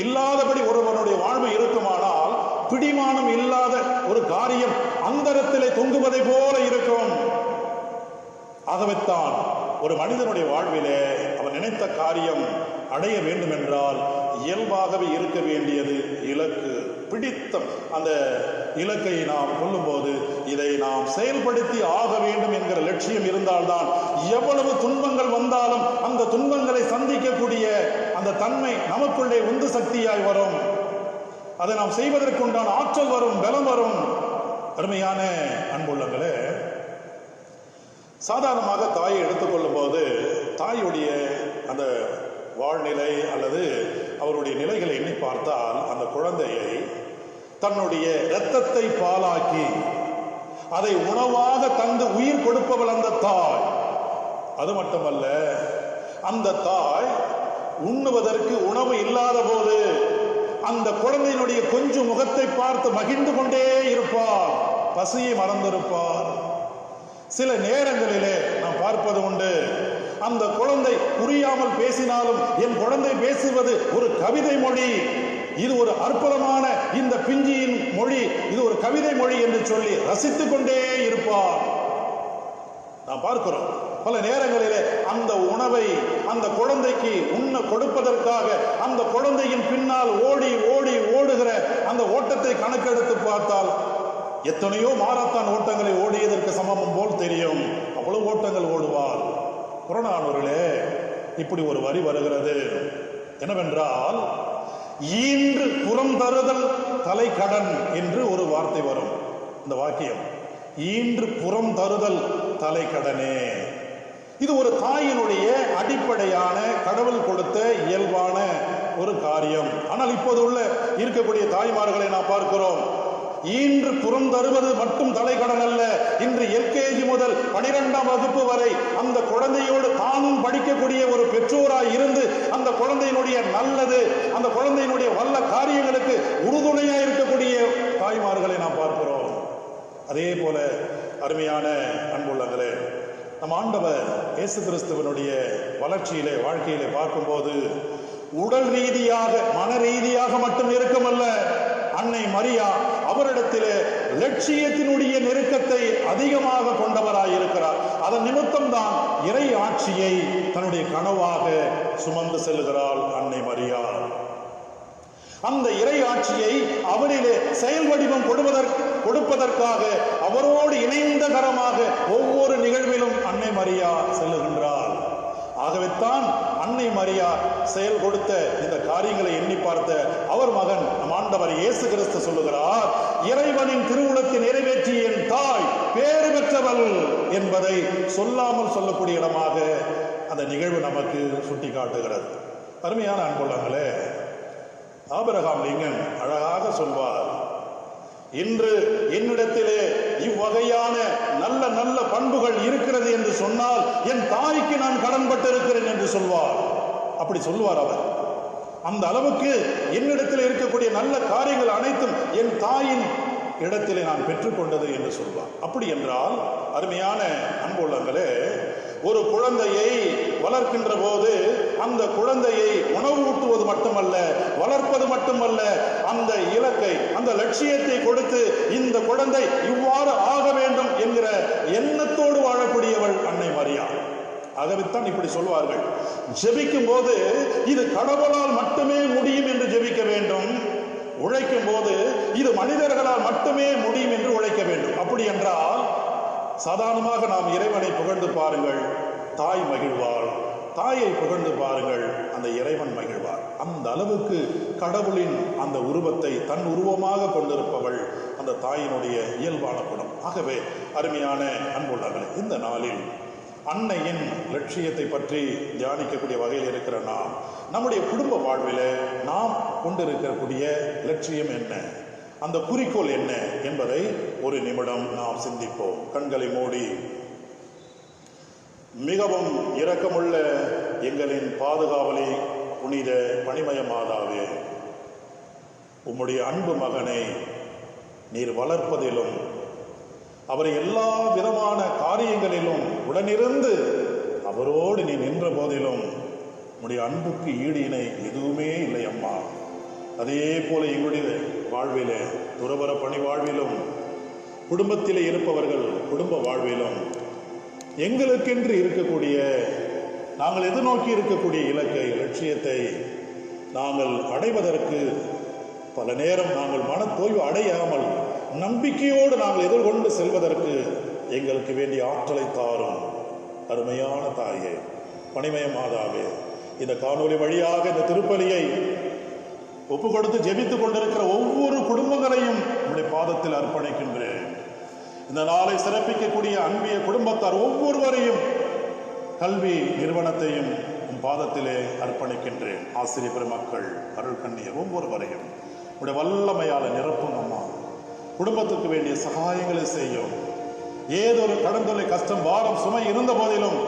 இல்லாதபடி ஒருவனுடைய வாழ்வு இருக்குமானால் பிடிமானம் இல்லாத ஒரு காரியம் அந்தரத்திலே தொங்குவதை போல இருக்கும். ஆகவேத்தான் ஒரு மனிதனுடைய வாழ்விலே அவன் நினைத்த காரியம் அடைய வேண்டும் என்றால் இயல்பாகவே இருக்க வேண்டியது இலக்கு, பிடித்தம். அந்த இலக்கை நாம் கொள்ளும்போது இதை நாம் செயல்படுத்தி ஆக வேண்டும் என்கிற லட்சியம் இருந்தால்தான் எவ்வளவு துன்பங்கள் வந்தாலும் அந்த துன்பங்களை சந்திக்கக்கூடிய அந்த தன்மை நமக்குள்ளே உந்து சக்தியாய் வரும். அதை நாம் செய்வதற்குண்டான ஆற்றல் வரும், பலம் வரும். அருமையான அன்புள்ளங்களே, சாதாரணமாக தாயை எடுத்துக்கொள்ளும் போது தாயுடைய அந்த வாழ்நிலை அல்லது அவருடைய நிலைகளை எண்ணி பார்த்தால் அந்த குழந்தையை தன்னுடைய இரத்தத்தை பாலாக்கி அதை உணவாக தந்து உயிர் கொடுப்பவள் அந்த தாய். அது மட்டுமல்ல, அந்த தாய் உண்ணுவதற்கு உணவு இல்லாத போது அந்த குழந்தையினுடைய கொஞ்சம் முகத்தை பார்த்து மகிழ்ந்து கொண்டே இருப்பார், பசியை மறந்திருப்பார். சில நேரங்களிலே நாம் பார்ப்பது உண்டு, அந்த குழந்தை புரியாமல் பேசினாலும் என் குழந்தை பேசுவது ஒரு கவிதை மொழி, இது ஒரு அற்புதமான இந்த பிஞ்சியின் மொழி, இது ஒரு கவிதை மொழி என்று சொல்லி ரசித்துக் கொண்டே இருப்பார். நாம் பார்க்கிறோம் பல நேரங்களிலே அந்த உணவை அந்த குழந்தைக்கு உண்ண கொடுப்பதற்காக அந்த குழந்தையின் பின்னால் ஓடி ஓடி ஓடுகிற அந்த ஓட்டத்தை கணக்கெடுத்து பார்த்தால் எத்தனையோ மாரத்தான் ஓட்டங்களை ஓடியதற்கு சமம் போல் தெரியும். அவ்வளவு ஓட்டங்கள் ஓடுவார். புறநானூரிலே இப்படி ஒரு வரி வருகிறது, என்னவென்றால் ஈன்று புறம் தருதல் தலை கடன் என்று ஒரு வார்த்தை வரும். இந்த வாக்கியம் ஈன்று புறம் தருதல் தலை கடனே. இது ஒரு தாயினுடைய அடிப்படையான கடவுள் கொடுத்த இயல்பான ஒரு காரியம். ஆனால் இப்போது உள்ள இருக்கக்கூடிய தாய்மார்களை நாம் பார்க்கிறோம், ஈன்று புறம் தருவது மட்டும் தலைக்கடன் அல்ல. இன்று எல்கேஜி முதல் 12ஆம் வகுப்பு வரை அந்த குழந்தையோடு தானும் படிக்கக்கூடிய ஒரு பெற்றோராய் இருந்து அந்த குழந்தையினுடைய நல்லது, அந்த குழந்தையினுடைய வல்ல காரியங்களுக்கு உறுதுணையாக இருக்கக்கூடிய தாய்மார்களை நாம் பார்க்கிறோம். அதே போல அருமையான அன்புள்ளங்களே, நம் ஆண்டவர் இயேசு கிறிஸ்துவனுடைய வளர்ச்சியிலே வாழ்க்கையிலே பார்க்கும்போது உடல் ரீதியாக மன ரீதியாக மட்டும் இருக்கமல்ல, அன்னை மரியா அவரிடத்திலே லட்சியத்தினுடைய நெருக்கத்தை அதிகமாக கொண்டவராயிருக்கிறார். அதன் நிமித்தம் தான் இறை ஆட்சியை தன்னுடைய கனவாக சுமந்து செல்கிறாள் அன்னை மரியா. அந்த இறை ஆட்சியை அவரிலே செயல் வடிவம் கொடுப்பதற்காக அவரோடு இணைந்த கரமாக ஒவ்வொரு நிகழ்விலும் அன்னை மரியா செல்லுகின்றார். ஆகவேத்தான் அன்னை மரியா செயல் கொடுத்த இந்த காரியங்களை எண்ணி பார்த்த அவர் மகன் நம் ஆண்டவர் இயேசு கிறிஸ்து சொல்லுகிறார், இறைவனின் திருவுளத்தை நிறைவேற்றிய என் தாய் பேறு பெற்றவள் என்பதை சொல்லாமல் சொல்லக்கூடிய இடமாக அந்த நிகழ்வு நமக்கு சுட்டி காட்டுகிறது. அருமையான அன்புள்ளங்களே, ஆபிரகாம் லிங்கன் அழகாக சொல்வார், இன்று என்னிடத்திலே இவ்வகையான நல்ல நல்ல பண்புகள் இருக்கிறது என்று சொன்னால் என் தாய்க்கு நான் கடன்பட்டிருக்கிறேன் என்று சொல்வார். அப்படி சொல்வார் அவர். அந்த அளவுக்கு என்னிடத்தில் இருக்கக்கூடிய நல்ல காரியங்கள் அனைத்தும் என் தாயின் இடத்திலே நான் பெற்றுக்கொண்டது என்று சொல்வார். அப்படி என்றால் அருமையான அன்புள்ளங்களே, ஒரு குழந்தையை வளர்க்கின்ற போது அந்த குழந்தையை உணவு ஊட்டுவது மட்டுமல்ல, வளர்ப்பது மட்டுமல்ல, அந்த இலக்கை அந்த லட்சியத்தை கொடுத்து இந்த குழந்தை இவ்வாறு ஆக வேண்டும் என்கிற எண்ணத்தோடு வாழக்கூடியவள் அன்னை மரியா. ஆகவேத்தான் இப்படி சொல்வார்கள், ஜெபிக்கும் போது இது கடவுளால் மட்டுமே முடியும் என்று ஜெபிக்க வேண்டும், உழைக்கும் போது இது மனிதர்களால் மட்டுமே முடியும் என்று உழைக்க வேண்டும். அப்படி என்றால் சாதாரணமாக நாம் இறைவனை புகழ்ந்து பாருங்கள், தாய் மகிழ்வாள். தாயை புகழ்ந்து பாருங்கள், அந்த இறைவன் மகிழ்வார். அந்த அளவுக்கு கடவுளின் அந்த உருவத்தை தன் உருவமாக கொண்டிருப்பவள் அந்த தாயினுடைய இயல்பான குணம். ஆகவே அருமையான அன்புள்ளவர்களே, இந்த நாளில் அன்னையின் லட்சியத்தை பற்றி தியானிக்கக்கூடிய வகையில் இருக்கிற நாம் நம்முடைய குடும்ப வாழ்வில் நாம் கொண்டிருக்கக்கூடிய லட்சியம் என்ன, அந்த குறிக்கோள் என்ன என்பதை ஒரு நிமிடம் நாம் சிந்திப்போம். கண்களை மூடி, மிகவும் இரக்கமுள்ள எங்களின் பாதுகாவலி புனித பணிமய மாதாவே, உம்முடைய அன்பு மகனை நீர் வளர்ப்பதிலும் அவரை எல்லா விதமான காரியங்களிலும் உடனிருந்து அவரோடு நீ நின்ற போதிலும் உன்னுடைய அன்புக்கு ஈடு இணை எதுவுமே இல்லை அம்மா. அதே போல எங்களுடைய வாழ்விலே, துறவற பணி வாழ்விலும், குடும்பத்திலே இருப்பவர்கள் குடும்ப வாழ்விலும், எங்களுக்கென்று இருக்கக்கூடிய, நாங்கள் எதிர்நோக்கி இருக்கக்கூடிய இலக்கை, லட்சியத்தை நாங்கள் அடைவதற்கு பல நேரம் நாங்கள் மனத்தோய்வு அடையாமல் நம்பிக்கையோடு நாங்கள் எதிர்கொண்டு செல்வதற்கு எங்களுக்கு வேண்டிய ஆற்றலை தாரும் அருமையான தாயே, பணிமய மாதாவே. இந்த காணொலி வழியாக இந்த திருப்பலியை ஒப்பு கொடுத்து ஜெபித்துக் கொண்டிருக்கிற ஒவ்வொரு குடும்பங்களையும் உங்களுடைய பாதத்தில் அர்ப்பணிக்கின்றேன். இந்த நாளை சிறப்பிக்கக்கூடிய அன்பிய குடும்பத்தார் ஒவ்வொருவரையும், கல்வி நிறுவனத்தையும் உன் பாதத்திலே அர்ப்பணிக்கின்றேன். ஆசிரியர் பெருமக்கள், அருள் கண்ணியர் ஒவ்வொருவரையும் உடைய வல்லமையால நிரப்பும் அம்மா. குடும்பத்துக்கு வேண்டிய சகாயங்களை செய்யும். ஏதொரு கடன் தொல்லை, கஷ்டம், பாரம், சுமை இருந்த போதிலும்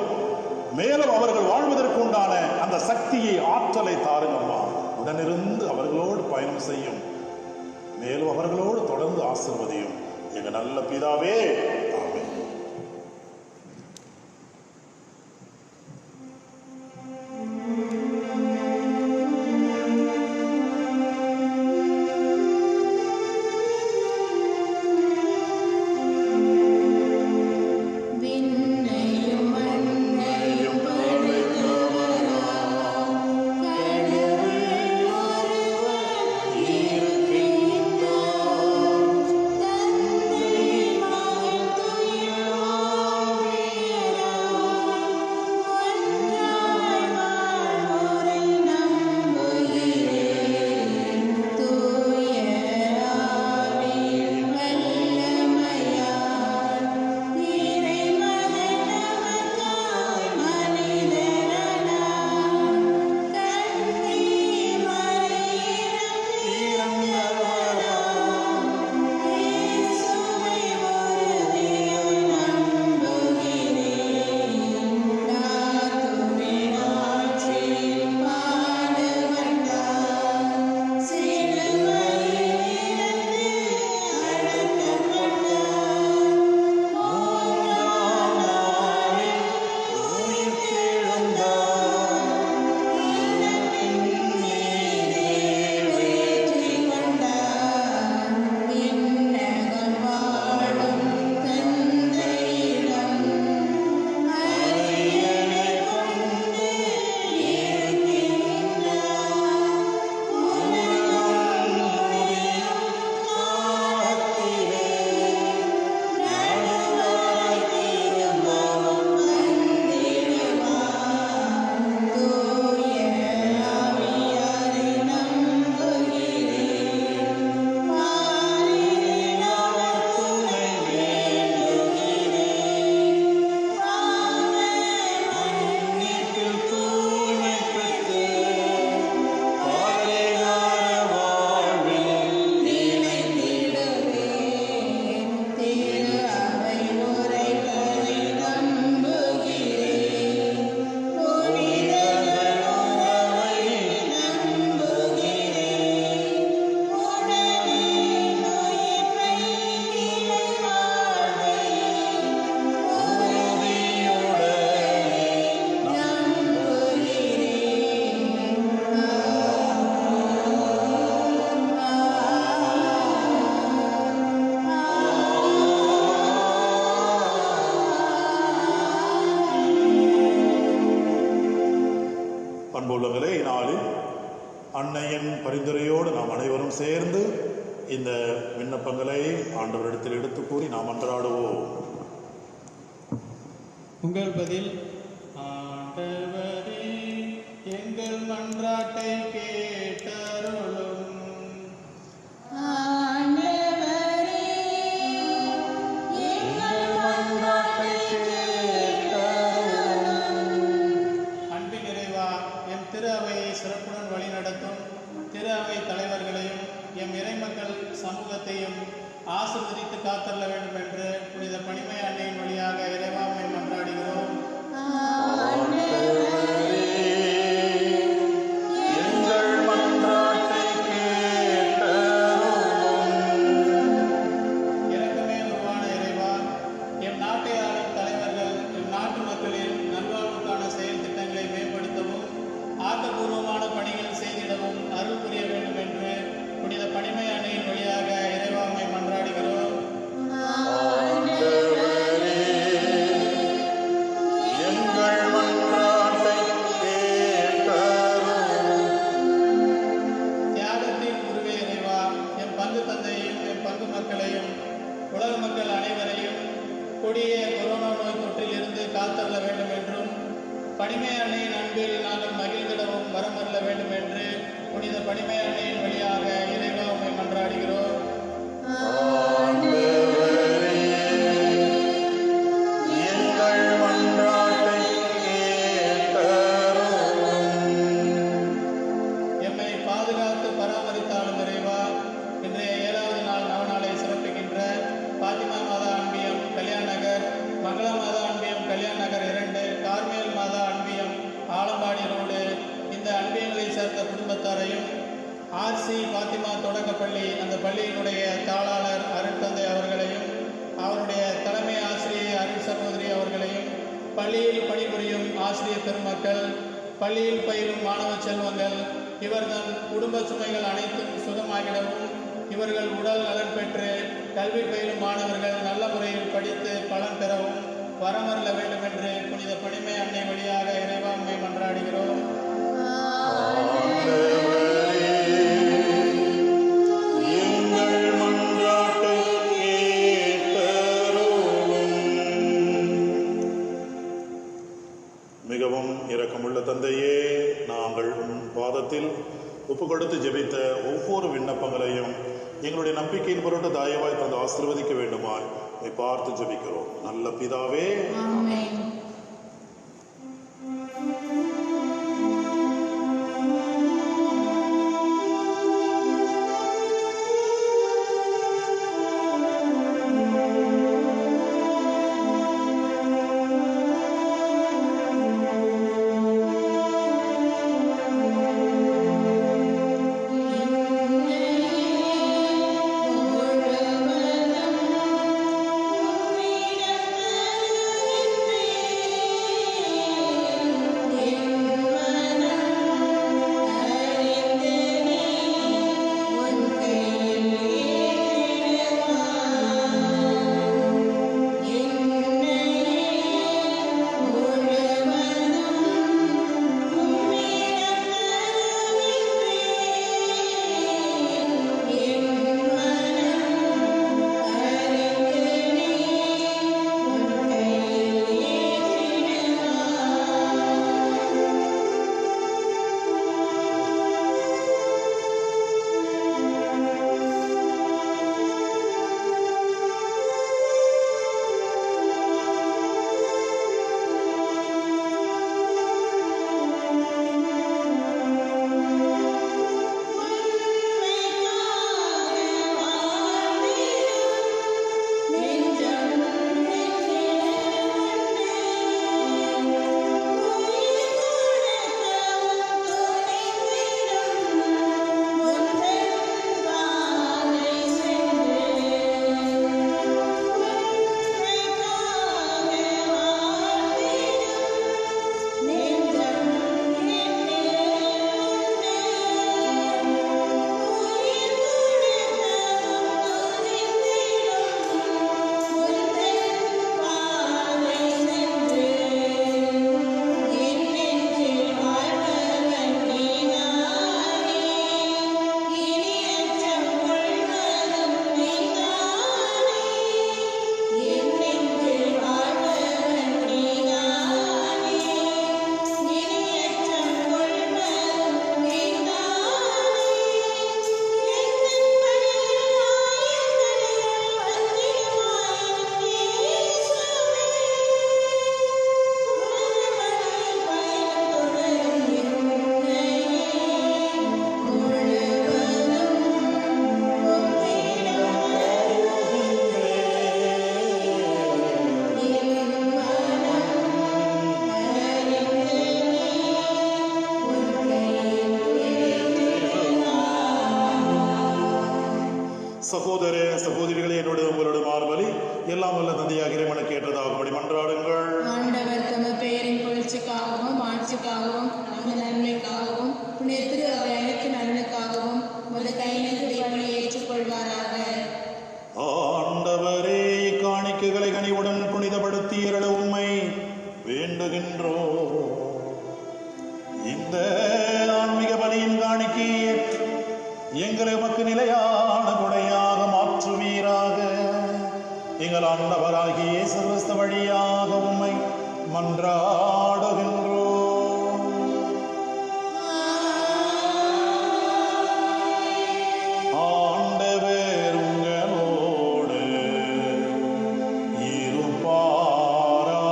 மேலும் அவர்கள் வாழ்வதற்கு உண்டான அந்த சக்தியை, ஆற்றலை தாருங்க அம்மா. உடனிருந்து அவர்களோடு பயணம் செய்யும். மேலும் அவர்களோடு தொடர்ந்து ஆசீர்வதியும் எங்க நல்ல பிதாவே. ஆமென். அன்புள்ளவர்களே, இந்நாளில் அன்னையின் பரிந்துரையோடு நாம் அனைவரும் சேர்ந்து இந்த விண்ணப்பங்களை ஆண்டவரிடத்தில் எடுத்து கூறி நாம் அன்றாடுவோம். உங்கள் பதில்: ஆண்டவரே, எங்கள் மன்றாட்டை கேட்டருளும். அன்பின் இறைவா, எம் திரு அவையை சிறப்புடன் வழிநடத்தும் திரு அவை தலைவர்களையும் எம் இறைமக்கள் சமூகத்தையும் ஆசீர்வதித்து காத்தள்ள வேண்டும் என்று புனித பணிமை அன்னையின் வழியாக இறைவாமை மன்றாடுகிறோம். இரக்கமே உருவான இறைவா, ஆர்சி பாத்திமா தொடக்கப்பள்ளி அந்த பள்ளியினுடைய தாளாளர் அருட்தந்தை அவர்களையும் அவருடைய தலைமை ஆசிரியை அருள் சகோதரி அவர்களையும் பள்ளியில் பணிபுரியும் ஆசிரியர் பெருமக்கள், பள்ளியில் பயிலும் மாணவ செல்வங்கள், இவர்கள் குடும்ப சுமைகள் அனைத்தும் சுகமாகிடவும், இவர்கள் உடல் நலன் பெற்று கல்வி பயிலும் மாணவர்கள் நல்ல முறையில் படித்து பலன் பெறவும் வரமருள வேண்டும் என்று புனித பணிமை அன்னை வழியாக இறைவாண்மை மன்றாடுகிறோம். மிகவும் இரக்கமுள்ள தந்தையே, நாங்கள் பாதத்தில் ஒப்பு கொடுத்து ஜெபித்த ஒவ்வொரு விண்ணப்பங்களையும் எங்களுடைய நம்பிக்கையின் பொருட்டு தயவாய் தந்து ஆசீர்வதிக்க வேண்டுமாய் பார்த்து ஜெபிக்கிறோம். நல்ல பிதாவே, ஆமென். சகோதர சகோதரிகளே, என்னோட உங்களோட மார்பலி எல்லாம் வல்ல தந்தையாக இறைவனுக்கு ஏற்றதாகும்படி மன்றாடுங்கள். ஆண்டவர் தம பெயரின் புகழ்ச்சிக்காகவும் ஆட்சிக்காகவும் நமது நன்மைக்காகவும் புனிதத்திற்கு அவை அனைத்து நலனுக்காகவும் உமது கையிலிருந்து தீபங்களை ஏற்றுக்கொள்வாராக. ஆண்டவரே, இக்காணிக்கைகளை கனிவுடன் புனிதப்படுத்தி அருள உம்மை வேண்டுகின்றோம். இந்த ஆன்மீக பலியின் காணிக்கையை எங்களை உமக்கு நிலையான கொடையாக மாற்றுவீராக. எங்கள் ஆண்டவராகிய இயேசு கிறிஸ்து வழியாக உம்மை மன்றாடுகின்றோம். ஆண்டவர் உங்களோடு இருப்பாராக.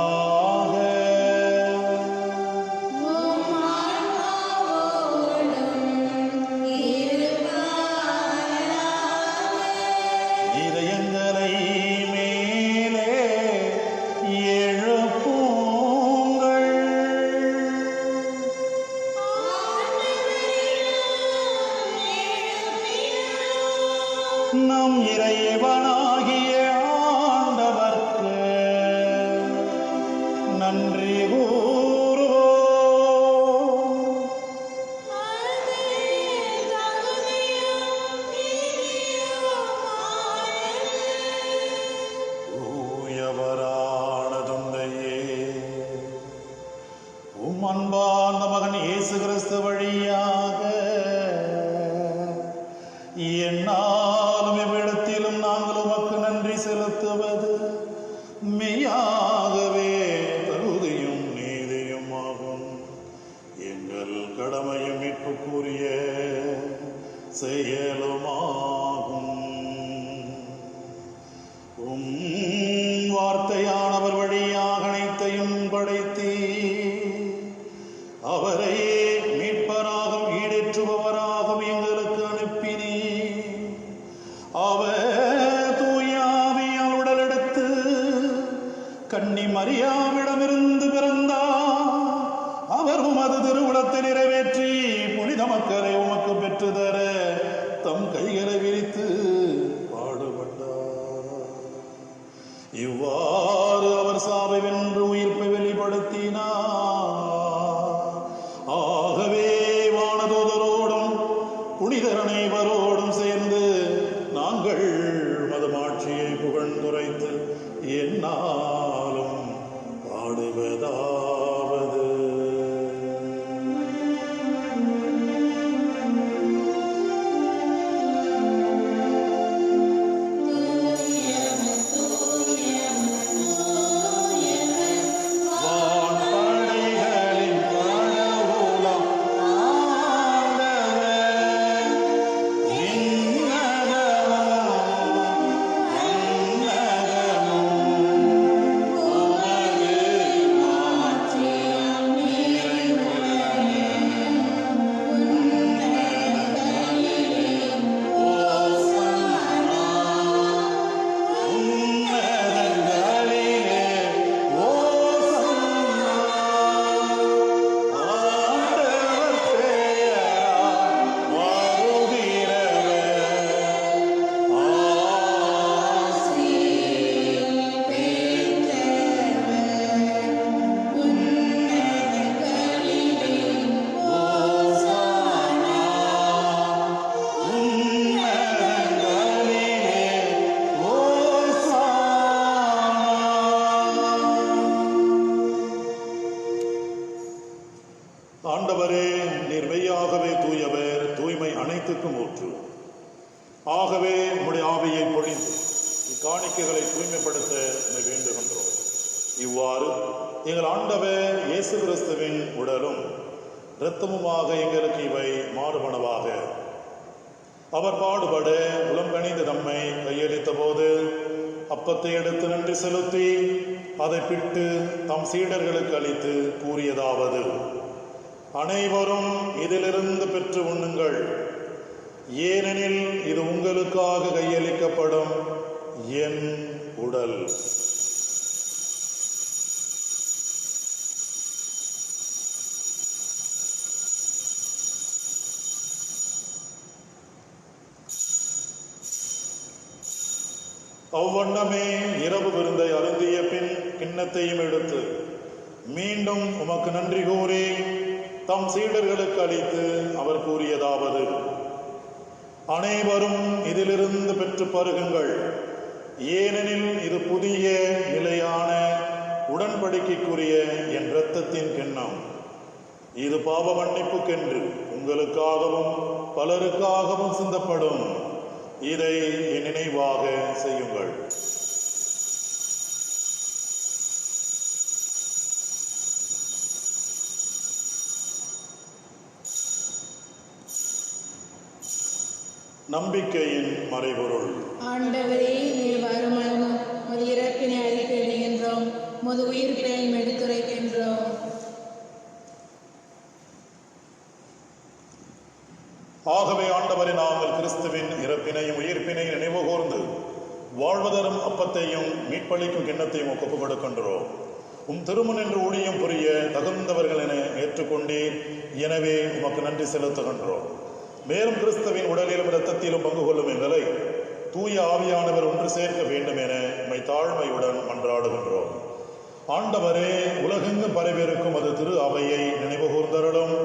இதயங்களை மேலே எழுப்புங்கள். நம் இறைவனாகிய ஆண்டவர்க்கு நன்றி கூறுவோம். தூயவரான தந்தையே, உம் அன்பார்ந்த மகன் இயேசு கிறிஸ்து வழியாக என்னாலும் எவ்விடத்திலும் நாங்கள் உமக்கு நன்றி செலுத்துவது மெய்யாகவே தகுதியும் நீதியும் ஆகும். எங்கள் கடமையும் மீட்புக்குரிய செயலுமாகும். உம் வார்த்தையானவர் வழியாக அனைத்தையும் படைத்தீ, அவரையே மீட்பராகவும் ஈடேற்றுபவராகவும் எங்களுக்கு அனுப்பினீ. அவர் தூய ஆவியால் உடலெடுத்து கன்னி மரியாவிடமிருந்து பிறந்தார். அவர் உமது திருவுளத்தை நிறைவேற்றி புனித மக்களை உமக்கு பெற்றுதர தம் கைகளை விரித்து பாடுபட்டார். இவ்வாறு அவர் சாவை வென்று உயிர்ப்பை வெளிப்படுத்தினார். ஆகவே வானதூதரோடும் புனிதர் அனைவரோடும் சேர்ந்து நாங்கள் மதமாட்சியை புகழ்ந்துரைத்து என்னாலும் பாடுவதாவது. வான்படைகளின் கடவுளாம் ஆண்டவர், ஆண்டவரே, நீர் மெய்யாகவே தூயவர், தூய்மை அனைத்துக்கும் ஊற்று. ஆகவே உம்முடைய ஆவியை பொழிந்து இக்காணிக்கைகளை தூய்மைப்படுத்த உம்மை வேண்டுகின்றோம். இவ்வாறு எங்கள் ஆண்டவர் இயேசு கிறிஸ்துவின் உடலும் இரத்தமுமாக எங்களுக்கு இவை மாறுபனவாக. அவர் பாடுபட உளங்கணிந்து நம்மை கையளித்த போது அப்பத்தை எடுத்து நன்றி செலுத்தி அதை பிட்டு தம் சீடர்களுக்கு அளித்து கூறியதாவது: அனைவரும் இதிலிருந்து பெற்று உண்ணுங்கள், ஏனெனில் இது உங்களுக்காக கையளிக்கப்படும் என் உடல். அவ்வண்ணமே இரவு விருந்தை அருந்திய பின் கிண்ணத்தையும் எடுத்து மீண்டும் உமக்கு நன்றி கூறி தம் சீடர்களுக்கு அளித்து அவர் கூறியதாவது: அனைவரும் இதிலிருந்து பெற்று பருகுங்கள், ஏனெனில் இது புதிய நிலையான உடன்படிக்கைக்குரிய என் இரத்தத்தின் கிண்ணம். இது பாவ மன்னிப்புக்கென்று உங்களுக்காகவும் பலருக்காகவும் சிந்தப்படும். இதை என் நினைவாக செய்யுங்கள். நம்பிக்கையின் மறைபொருள். ஆண்டவரே, நீர் வருமளவும் உமது இறப்பினை அறிக்கையிடுகின்றோம், உமது உயிர்ப்பையும் எடுத்துரைக்கின்றோம். ஆகவே ஆண்டவரே, நாங்கள் கிறிஸ்துவின் இறப்பினையும் உயிர்ப்பினையும் நினைவு கூர்ந்து வாழ்வதரும் அப்பத்தையும் மீட்பளிக்கும் கிண்ணத்தையும் ஒப்புக் கொடுக்கின்றோம். உம் திருமுன் என்று ஊழியம் புரிய தகுந்தவர்கள் என ஏற்றுக்கொண்டீர். எனவே உமக்கு நன்றி செலுத்துகின்றோம். மேலும் கிறிஸ்துவின் உடலிலும் இரத்தத்திலும் பங்கு கொள்ளும் எங்களை தூய ஆவியானவர் ஒன்று சேர்க்க வேண்டும் என உம்மை தாழ்மையுடன் மன்றாடுகின்றோம். ஆண்டவரே, உலகெங்கும் பரவியிருக்கும் அது திரு அவையை நினைவு கூர்ந்தருளும்.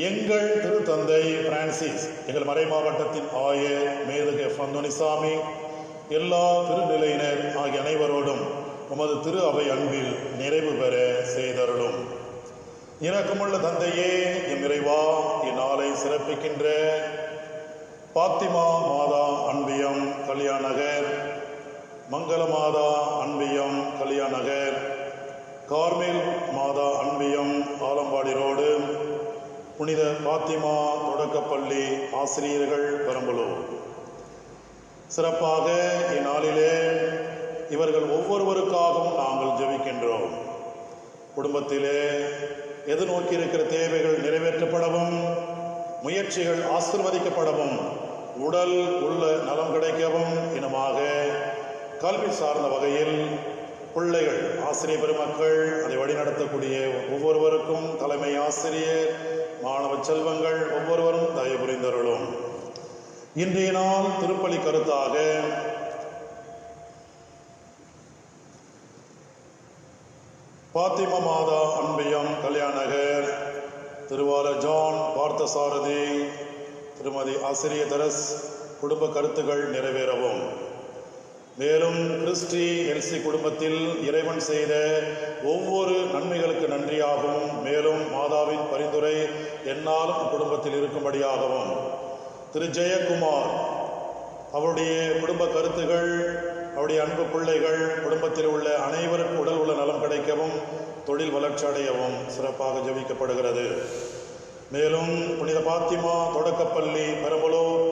எங்கள் திருத்தந்தை பிரான்சிஸ், எங்கள் மறை மாவட்டத்தின் ஆயர் மேதகு அந்தோனிசாமி, எல்லா திருநிலையினர் ஆகிய அனைவரோடும் உமது திரு அவை அன்பில் நிறைவு பெற செய்தருளும். இரக்கமுள்ள தந்தையே, எம் இறைவா, இந்நாளை சிறப்பிக்கின்ற பாத்திமா மாதா அன்பியம் கல்யாண நகர், மங்கள மாதா அன்பியம் கல்யாண நகர், கார்மேல் மாதா அன்பியம் ஆலம்பாடி ரோடு, புனித பாத்திமா தொடக்கப்பள்ளி ஆசிரியர்கள் பெரம்பலூர். சிறப்பாக இந்நாளிலே இவர்கள் ஒவ்வொருவருக்காகவும் நாங்கள் ஜெபிக்கின்றோம். குடும்பத்திலே எதிர்நோக்கி இருக்கிற தேவைகள் நிறைவேற்றப்படவும், முயற்சிகள் ஆசீர்வதிக்கப்படவும், உடல் உள்ள நலம் கிடைக்கவும், இனமாக கல்வி சார்ந்த வகையில் பிள்ளைகள், ஆசிரியர் பெருமக்கள், அதை வழிநடத்தக்கூடிய ஒவ்வொருவருக்கும் தலைமை ஆசிரியர், மாணவ செல்வங்கள் ஒவ்வொருவரும் தயவு புரிந்தருளும். இன்றைய நாள் திருப்பலி கருத்தாக பாத்திமா மாதா அன்பியம் கல்யாண நகர், திருவாளர் ஜான் பார்த்தசாரதி, திருமதி ஆசிரியர் தரஸ் குடும்ப கருத்துகள் நிறைவேறவும், மேலும் கிறிஸ்டி எல்சி குடும்பத்தில் இறைவன் செய்த ஒவ்வொரு நன்மைகளுக்கு நன்றியாகவும், மேலும் மாதாவின் பரிந்துரை என்னாலும் குடும்பத்தில் இருக்கும்படியாகவும், திரு ஜெயக்குமார் அவருடைய குடும்ப கருத்துகள், அவருடைய அன்பு பிள்ளைகள், குடும்பத்தில் உள்ள அனைவருக்கும் உடல் உள்ள நலம் கிடைக்கவும், தொழில் வளர்ச்சி அடையவும் சிறப்பாக ஜெபிக்கப்படுகிறது. மேலும் புனித பாத்திமா தொடக்கப்பள்ளி பெரம்பலூர்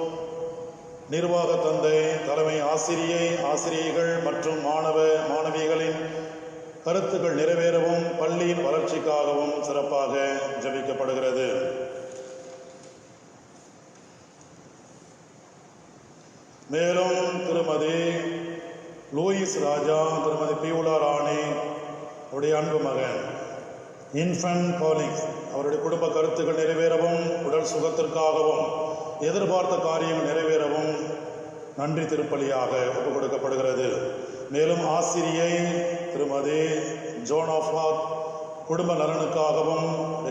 நிர்வாக தந்தை, தலைமை ஆசிரியைகள் மற்றும் மாணவிகளின் கருத்துக்கள் நிறைவேறவும், பள்ளியின் வளர்ச்சிக்காகவும் சிறப்பாக ஜெபிக்கப்படுகிறது. மேலும் திருமதி லூயிஸ் ராஜா, திருமதி பியூலா ராணி அவருடைய அன்பு மகன் இன்ஃபன்ட் காலிங்ஸ் அவருடைய குடும்ப கருத்துக்கள் நிறைவேறவும், உடல் சுகத்திற்காகவும், எதிர்பார்த்த காரியங்கள் நிறைவேறவும் நன்றி திருப்பலியாக ஒப்புக் கொடுக்கப்படுகிறது. மேலும் ஆசிரியை திருமதி ஜோன் ஆஃப் ஹாக் குடும்ப நலனுக்காகவும்,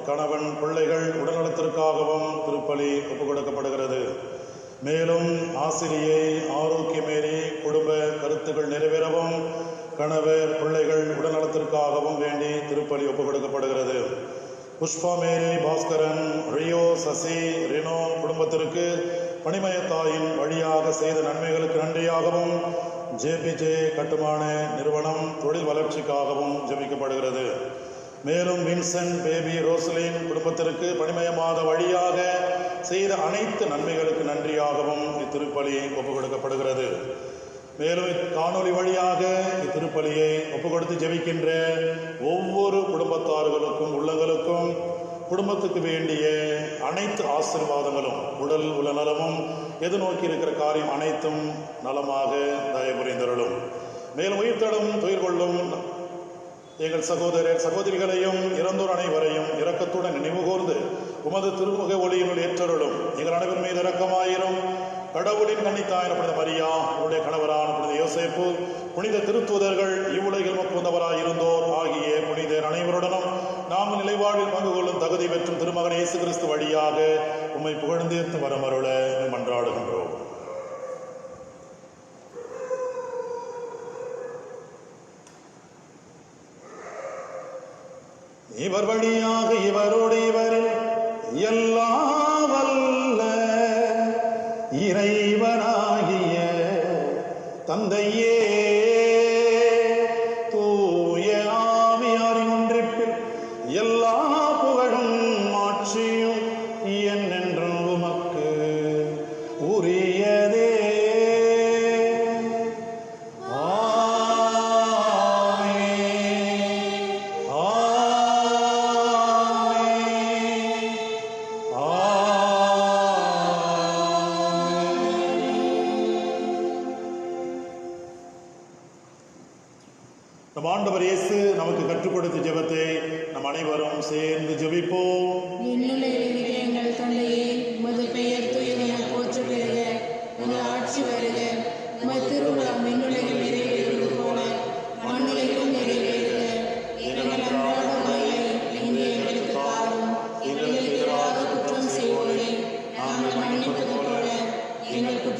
கணவன் பிள்ளைகள் உடல்நலத்திற்காகவும் திருப்பலி ஒப்புக் கொடுக்கப்படுகிறது. மேலும் ஆசிரியை ஆரோக்கியமேரி குடும்ப கருத்துக்கள் நிறைவேறவும், கணவர் பிள்ளைகள் உடல்நலத்திற்காகவும் வேண்டி திருப்பலி ஒப்புக் கொடுக்கப்படுகிறது. புஷ்பா மேரி பாஸ்கரன், ரியோ சசி ரினோ குடும்பத்திற்கு பணிமயத்தாயின் வழியாக செய்த நன்மைகளுக்கு நன்றியாகவும், ஜேபிஜே கட்டுமான நிறுவனம் தொழில் வளர்ச்சிக்காகவும் ஜெபிக்கப்படுகிறது. மேலும் வின்சென்ட் பேபி ரோசலின் குடும்பத்திற்கு பணிமயமாத வழியாக செய்த அனைத்து நன்மைகளுக்கு நன்றியாகவும் இத்திருப்பலி ஒப்புக் கொடுக்கப்படுகிறது. மேலும் காணொலி வழியாக இத்திருப்பலியை ஒப்புக் கொடுத்து ஜெபிக்கின்ற ஒவ்வொரு குடும்பத்தார்களுக்கும் உள்ளங்களுக்கும் குடும்பத்துக்கு வேண்டிய அனைத்து ஆசீர்வாதங்களும், உடல் உள்ள நலமும், எதிர்நோக்கி இருக்கிற காரியம் அனைத்தும் நலமாக தயவுபுரிந்தருளும். மேலும் உயிர்த்தடும் துயிர் கொள்ளும் எங்கள் சகோதரர் சகோதரிகளையும் இறந்தோர் அனைவரையும் இரக்கத்துடன் நினைவுகூர்ந்து உமது திருமுக ஒளியினுள் ஏற்றருளும். எங்கள் அனைவர் மீது இரக்கமாயிரும். கடவுளின் கன்னித்தாயான புனித மரியா, அவருடைய கணவரான புனித யோசேப்பு, புனித திருத்தூதர்கள், இவ்வுலகில் முப்புந்தவராய் இருந்தோர் ஆகிய புனிதர் அனைவருடனும் நாங்கள் நிலைவாழ்வில் பங்கு கொள்ளும் தகுதி பெற்றும் திருமகன் இயேசு கிறிஸ்து வழியாக உம்மை புகழ்ந்தேர்த்து வரமருள மன்றாடுகின்றோம். இவர் வழியாக இவரோடு இவரில் எல்லாம் வல்ல இறைவனாகிய தந்தையே, தூய ஆவியாரின் ஒன்றிப்பில் எல்லா புகழும் ஆட்சியும் என்றென்றும் உமக்கு உரியதே. நம் ஆண்டவர் இயேசு நமக்கு கற்றுக் கொடுத்த ஜெபத்தை நம் அனைவரும் சேர்ந்து ஜெபிப்போம். எங்கள் தந்தையே, உமது பெயர் தூயதென போற்ற பெறுக, உமது ஆட்சி வருக,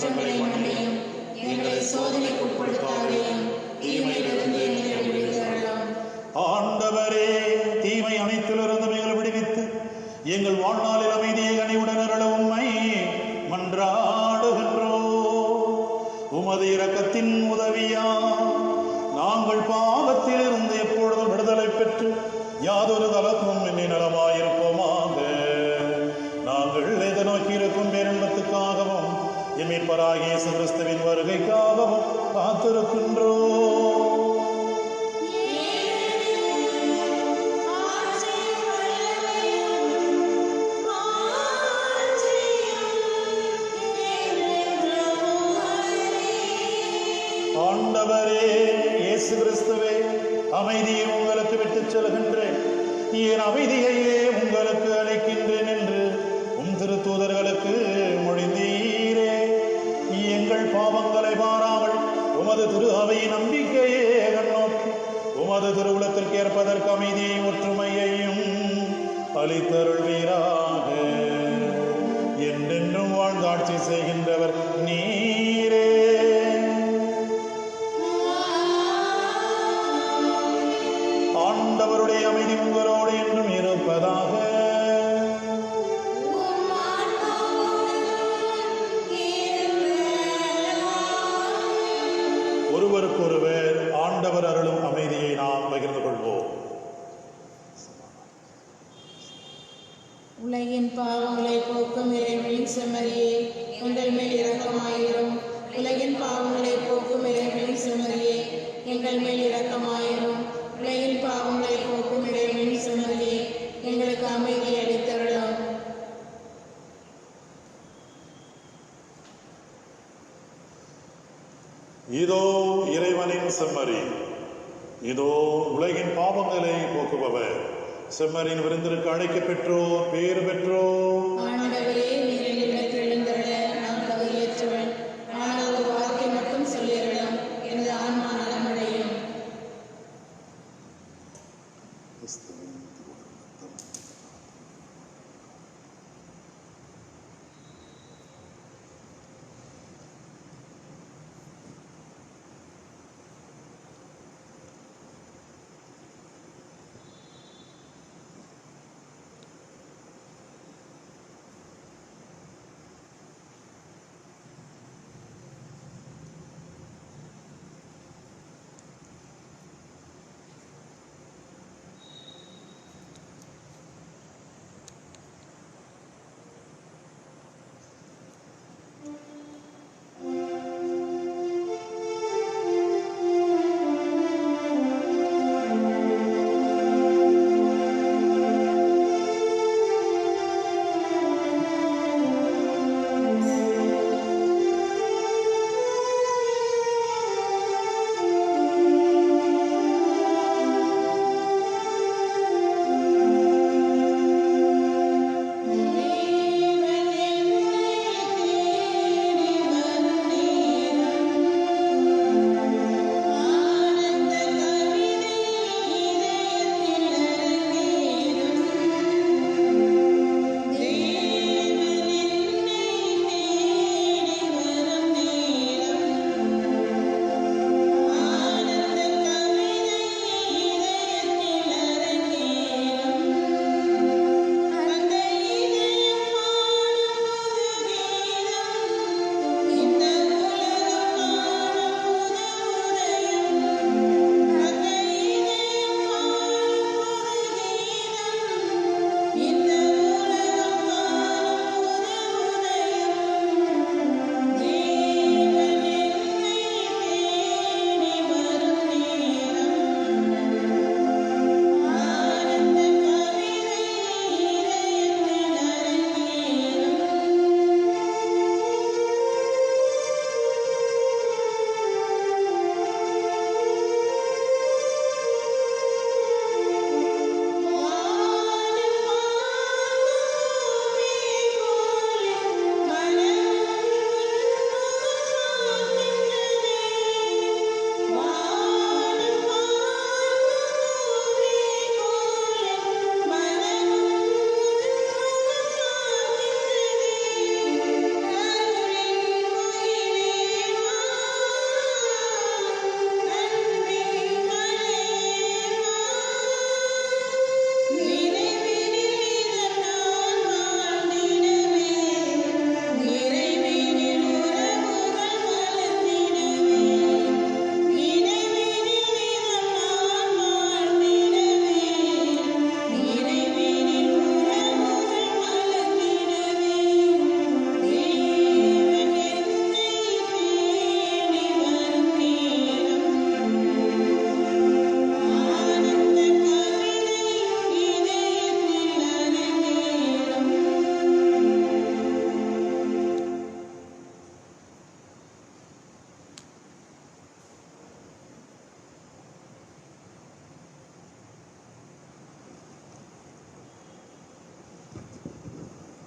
குற்றங்களை மன்னியும். எங்களை சோதனைக்கு உட்படுத்தாதேயும். தீமையிலிருந்து எங்களை விடுவித்தருளும். ஆண்டவரே, தீமை அனைத்திலிருந்து எங்களை விடுவித்து எங்கள் வாழ்நாளில் அமைதியை அணிவுடன் அருள உம்மை மன்றாடுகின்றோம். உமது இரக்கத்தின் உதவியா நாங்கள் பாவத்திலிருந்து எப்பொழுதும் விடுதலை பெற்று யாதொரு தளத்தும் இன்னி நலமாயிருப்போமாக. நாங்கள் எதிர்நோக்கி இருக்கும் பேரின்பத்துக்காகவும் எம்மிற்பராகிய இயேசு கிறிஸ்துவின் வருகைக்காகவும் காத்திருக்கின்றோம். ஆண்டவரே இயேசு கிறிஸ்துவே, அமைதியை உங்களுக்கு விட்டுச் செல்கின்றேன், என் அமைதியையே உங்களுக்கு அளிக்கின்றேன் என்று உம் திருத்தூதர்களுக்கு மொழிந்தீரே. எங்கள் பாவங்களை பாராமல் உமது திரு அவையின் நம்பிக்கையே கண்ணோக்கி உமது திருவுளத்திற்கு ஏற்பதற்கு அமைதியையும் ஒற்றுமையையும் அளித்தருள்வீராக. என்றென்றும் வாழ்ந்தாட்சி செய்கின்றவர் நீரே. ஆண்டவருடைய அமைதி உங்களோடு என்றும் இருப்பதாக. ஒருவருக்கொருவர் ஆண்டவர் அருளும் அமைதியை நாம் பகிர்ந்து கொள்வோம். உலகின் பாவங்களை போக்கும் இறைவனின் செம்மறியே, எங்கள் மேல் இரக்கமாயிரும். உலகின் பாவங்களை போக்கும் இறைவனின் செம்மறியே, எங்கள் மேல் இரக்கமாயிரும். உலகின் பாவங்களை போக்கும் இறைவனின் செம்மறியே, எங்களுக்கு அமைதி அளித்தருளும். இதோ இறைவனின் செம்மறி, இதோ உலகின் பாவங்களை போக்குபவர். செம்மறியின் விருந்திற்கு அழைக்கப் பெற்றோர் பேறு பெற்றோர். ஆண்டவரே, நீர் எங்களிடத்தில் எழுந்தருள நான் தகுதியற்றவன். ஆனால் ஒரு வார்த்தை மட்டும் சொல்லிடலாம், எனது ஆன்மா நலமடையும்.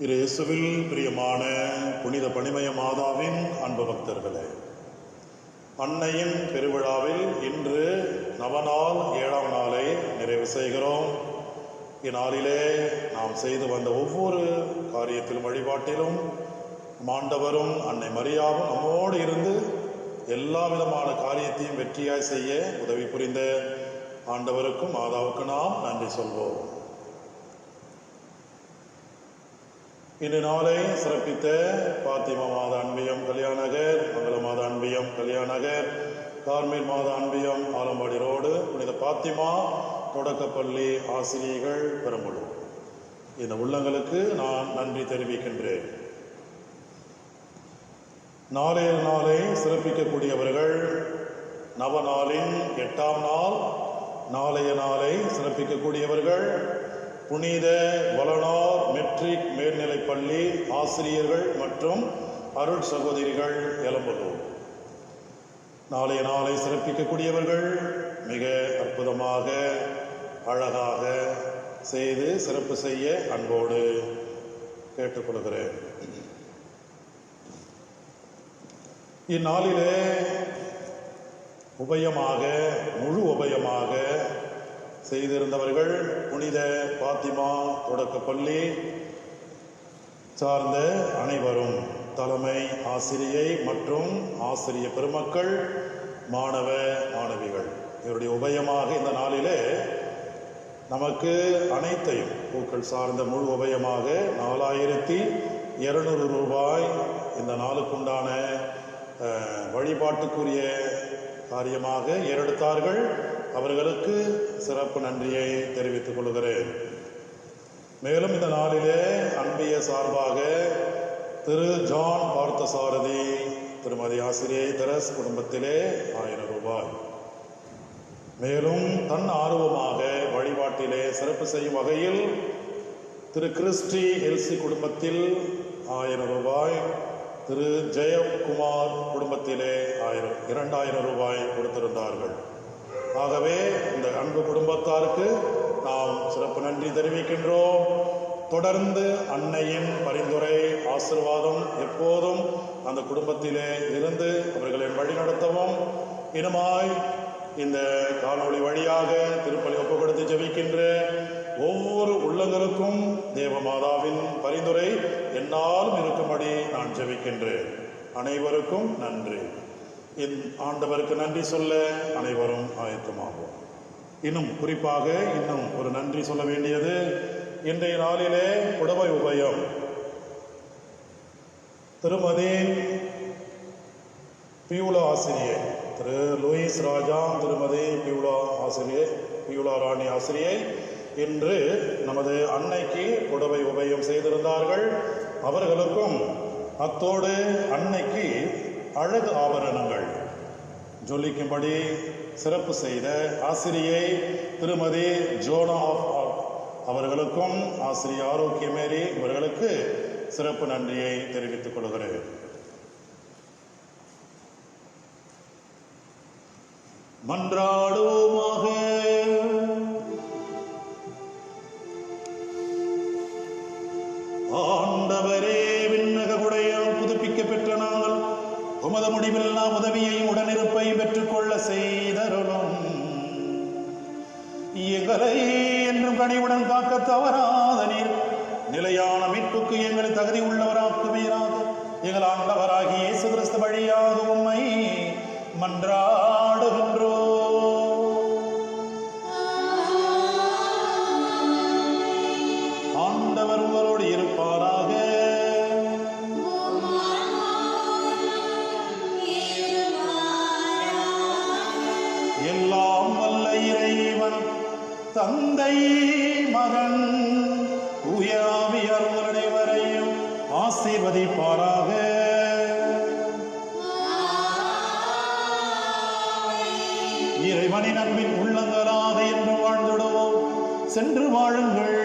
இயேசுவில் பிரியமான புனித பணிமய மாதாவின் அன்பு பக்தர்களே, அன்னையின் பெருவிழாவில் இன்று நவநாள் 7ஆம் நாளை நிறைவு செய்கிறோம். இந்நாளிலே நாம் செய்து வந்த ஒவ்வொரு காரியத்திலும் வழிபாட்டிலும் ஆண்டவரும் அன்னை மரியாவும் நம்மோடு இருந்து எல்லா விதமான காரியத்தையும் வெற்றியாய் செய்ய உதவி புரிந்த ஆண்டவருக்கும் மாதாவுக்கு நாம் நன்றி சொல்வோம். இன்று நாளை சிறப்பித்த பாத்திமா மாதா அன்பியம் கல்யாணகர், மங்கள மாதா அன்பியம் கல்யாணகர், கார்மேல் மாதா அன்பியம் ஆலம்பாடி ரோடு, புனித பாத்திமா தொடக்கப்பள்ளி ஆசிரியர்கள் பெரம்பலூர், இந்த உள்ளங்களுக்கு நான் நன்றி தெரிவிக்கின்றேன். நாளைய நாளை சிறப்பிக்கக்கூடியவர்கள் நவநாளின் 8ஆம் நாள் நாளைய நாளை சிறப்பிக்கக்கூடியவர்கள் புனித வளனார் மெட்ரிக் மேல்நிலைப்பள்ளி ஆசிரியர்கள் மற்றும் அருள் சகோதரிகள் எலம்பலூர். நாளைய நாளை சிறப்பிக்கக்கூடியவர்கள் மிக அற்புதமாக அழகாக செய்து சிறப்பு செய்ய அன்போடு கேட்டுக்கொள்கிறேன். இந்நாளிலே உபயமாக முழு உபயமாக செய்திருந்தவர்கள் புனித பாத்திமா தொடக்கப்பள்ளி சார்ந்த அனைவரும், தலைமை ஆசிரியை மற்றும் ஆசிரிய பெருமக்கள், மாணவ மாணவிகள், இவருடைய உபயமாக இந்த நாளிலே நமக்கு அனைத்தையும் பூக்கள் சார்ந்த முழு உபயமாக 4200 ரூபாய் இந்த நாளுக்குண்டான வழிபாட்டுக்குரிய காரியமாக ஏறெடுத்தார்கள். அவர்களுக்கு சிறப்பு நன்றியை தெரிவித்துக் கொள்கிறேன். மேலும் இந்த நாளிலே அன்பிய சார்பாக திரு ஜான் பார்த்தசாரதி, திருமதி ஆசிரியை தெரஸ் குடும்பத்திலே 1000 ரூபாய், மேலும் தன் ஆர்வமாக வழிபாட்டிலே சிறப்பு செய்யும் வகையில் திரு கிறிஸ்டி எல்சி குடும்பத்தில் 1000 ரூபாய், திரு ஜெயக்குமார் குடும்பத்திலே 2000 ரூபாய் கொடுத்திருந்தார்கள். ஆகவே இந்த அன்பு குடும்பத்தாருக்கு நாம் சிறப்பு நன்றி தெரிவிக்கின்றோம். தொடர்ந்து அன்னையின் பரிந்துரை ஆசீர்வாதம் எப்போதும் அந்த குடும்பத்திலே இருந்து அவர்களை வழிநடத்தவும், இனமாய் இந்த காணொளி வழியாக திருப்பலி ஒப்பு கொடுத்து ஜெபிக்கின்ற ஒவ்வொரு உள்ளங்களுக்கும் தேவமாதாவின் பரிந்துரை என்னாலும் இருக்கும்படி நான் ஜெபிக்கின்றேன். அனைவருக்கும் நன்றி. ஆண்டவருக்கு நன்றி சொல்ல அனைவரும் ஆயத்தமாகும். இன்னும் குறிப்பாக இன்னும் ஒரு நன்றி சொல்ல வேண்டியது, இன்றைய நாளிலே புடவை உபயம் திருமதி பியூலா ஆசிரியை, திரு லூயிஸ் ராஜா, திருமதி பியூலா ராணி ஆசிரியை இன்று நமது அன்னைக்கு புடவை உபயம் செய்திருந்தார்கள். அவர்களுக்கும் அத்தோடு அன்னைக்கு அழகு ஆபரணங்கள் ஜொலிக்கும்படி சிறப்பு செய்த ஆசிரியை திருமதி ஜோனா அவர்களுக்கும் ஆசிரியர் ஆரோக்கியமேரி இவர்களுக்கு சிறப்பு நன்றியை தெரிவித்துக் கொள்கிறேன். மன்றாடுவோமாக. ஆண்டவரே, விண்ணகமுடையால் புதுப்பிக்க பெற்ற நாங்கள் உமது முடிவில்லா உதவியையும் உடனிருப்பையும் பெற்றுக்கொள்ள செய்தருளும். எங்களை என்றும் கனிவுடன் காக்க தவறாத நீர் நிலையான மீட்புக்கு எங்களை தகுதி உள்ளவராக்குவீராக. எங்கள் ஆண்டவராகிய இயேசு கிறிஸ்து வழியாக உம்மை மன்றாடுகின்றோம். ஆண்டவர் உங்களோடு இருப்பாராக. எல்லாம் வல்ல இறைவன் தந்தை, மகன், தூய ஆவியார் உங்கள் அனைவரையும் ஆசீர்வதிப்பாராக. இறைவனின் அன்பின் உள்ளங்களாக என்று வாழ்ந்திடுவோம். சென்று வாழுங்கள்.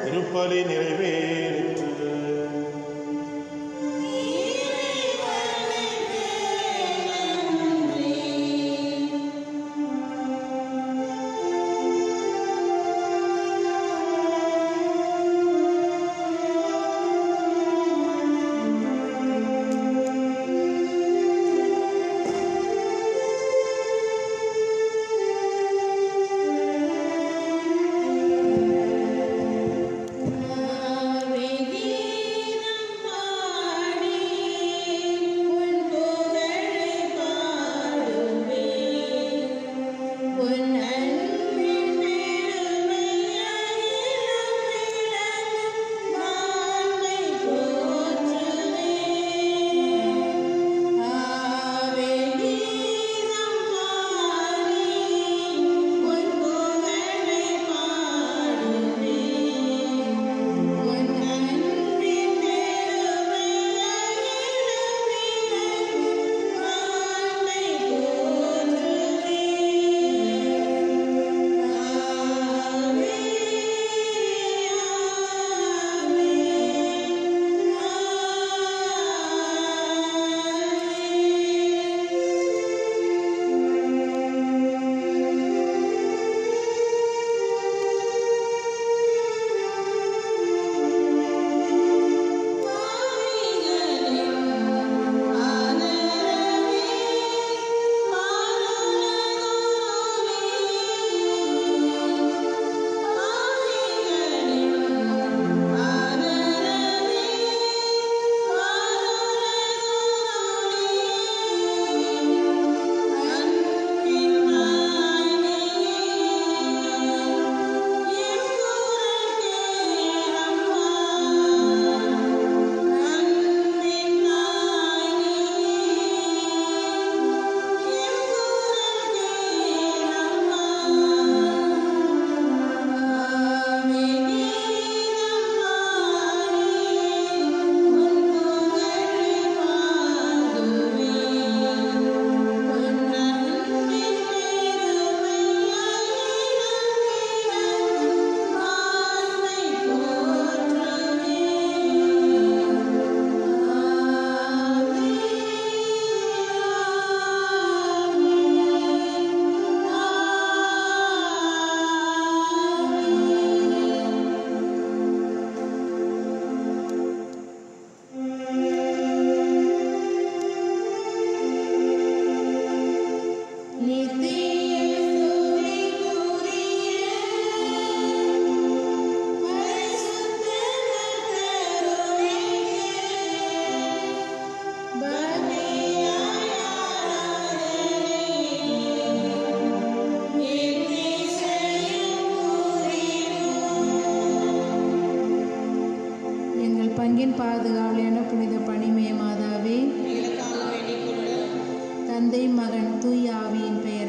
திருப்பலி நிறைவேறிற்று. பங்கின் பாதுகாவலான புனித பணிமய மாதாவே, எங்களுக்காக வேண்டிக் கொள்ளும். தந்தை மகன் தூய் ஆவியின் பெயர்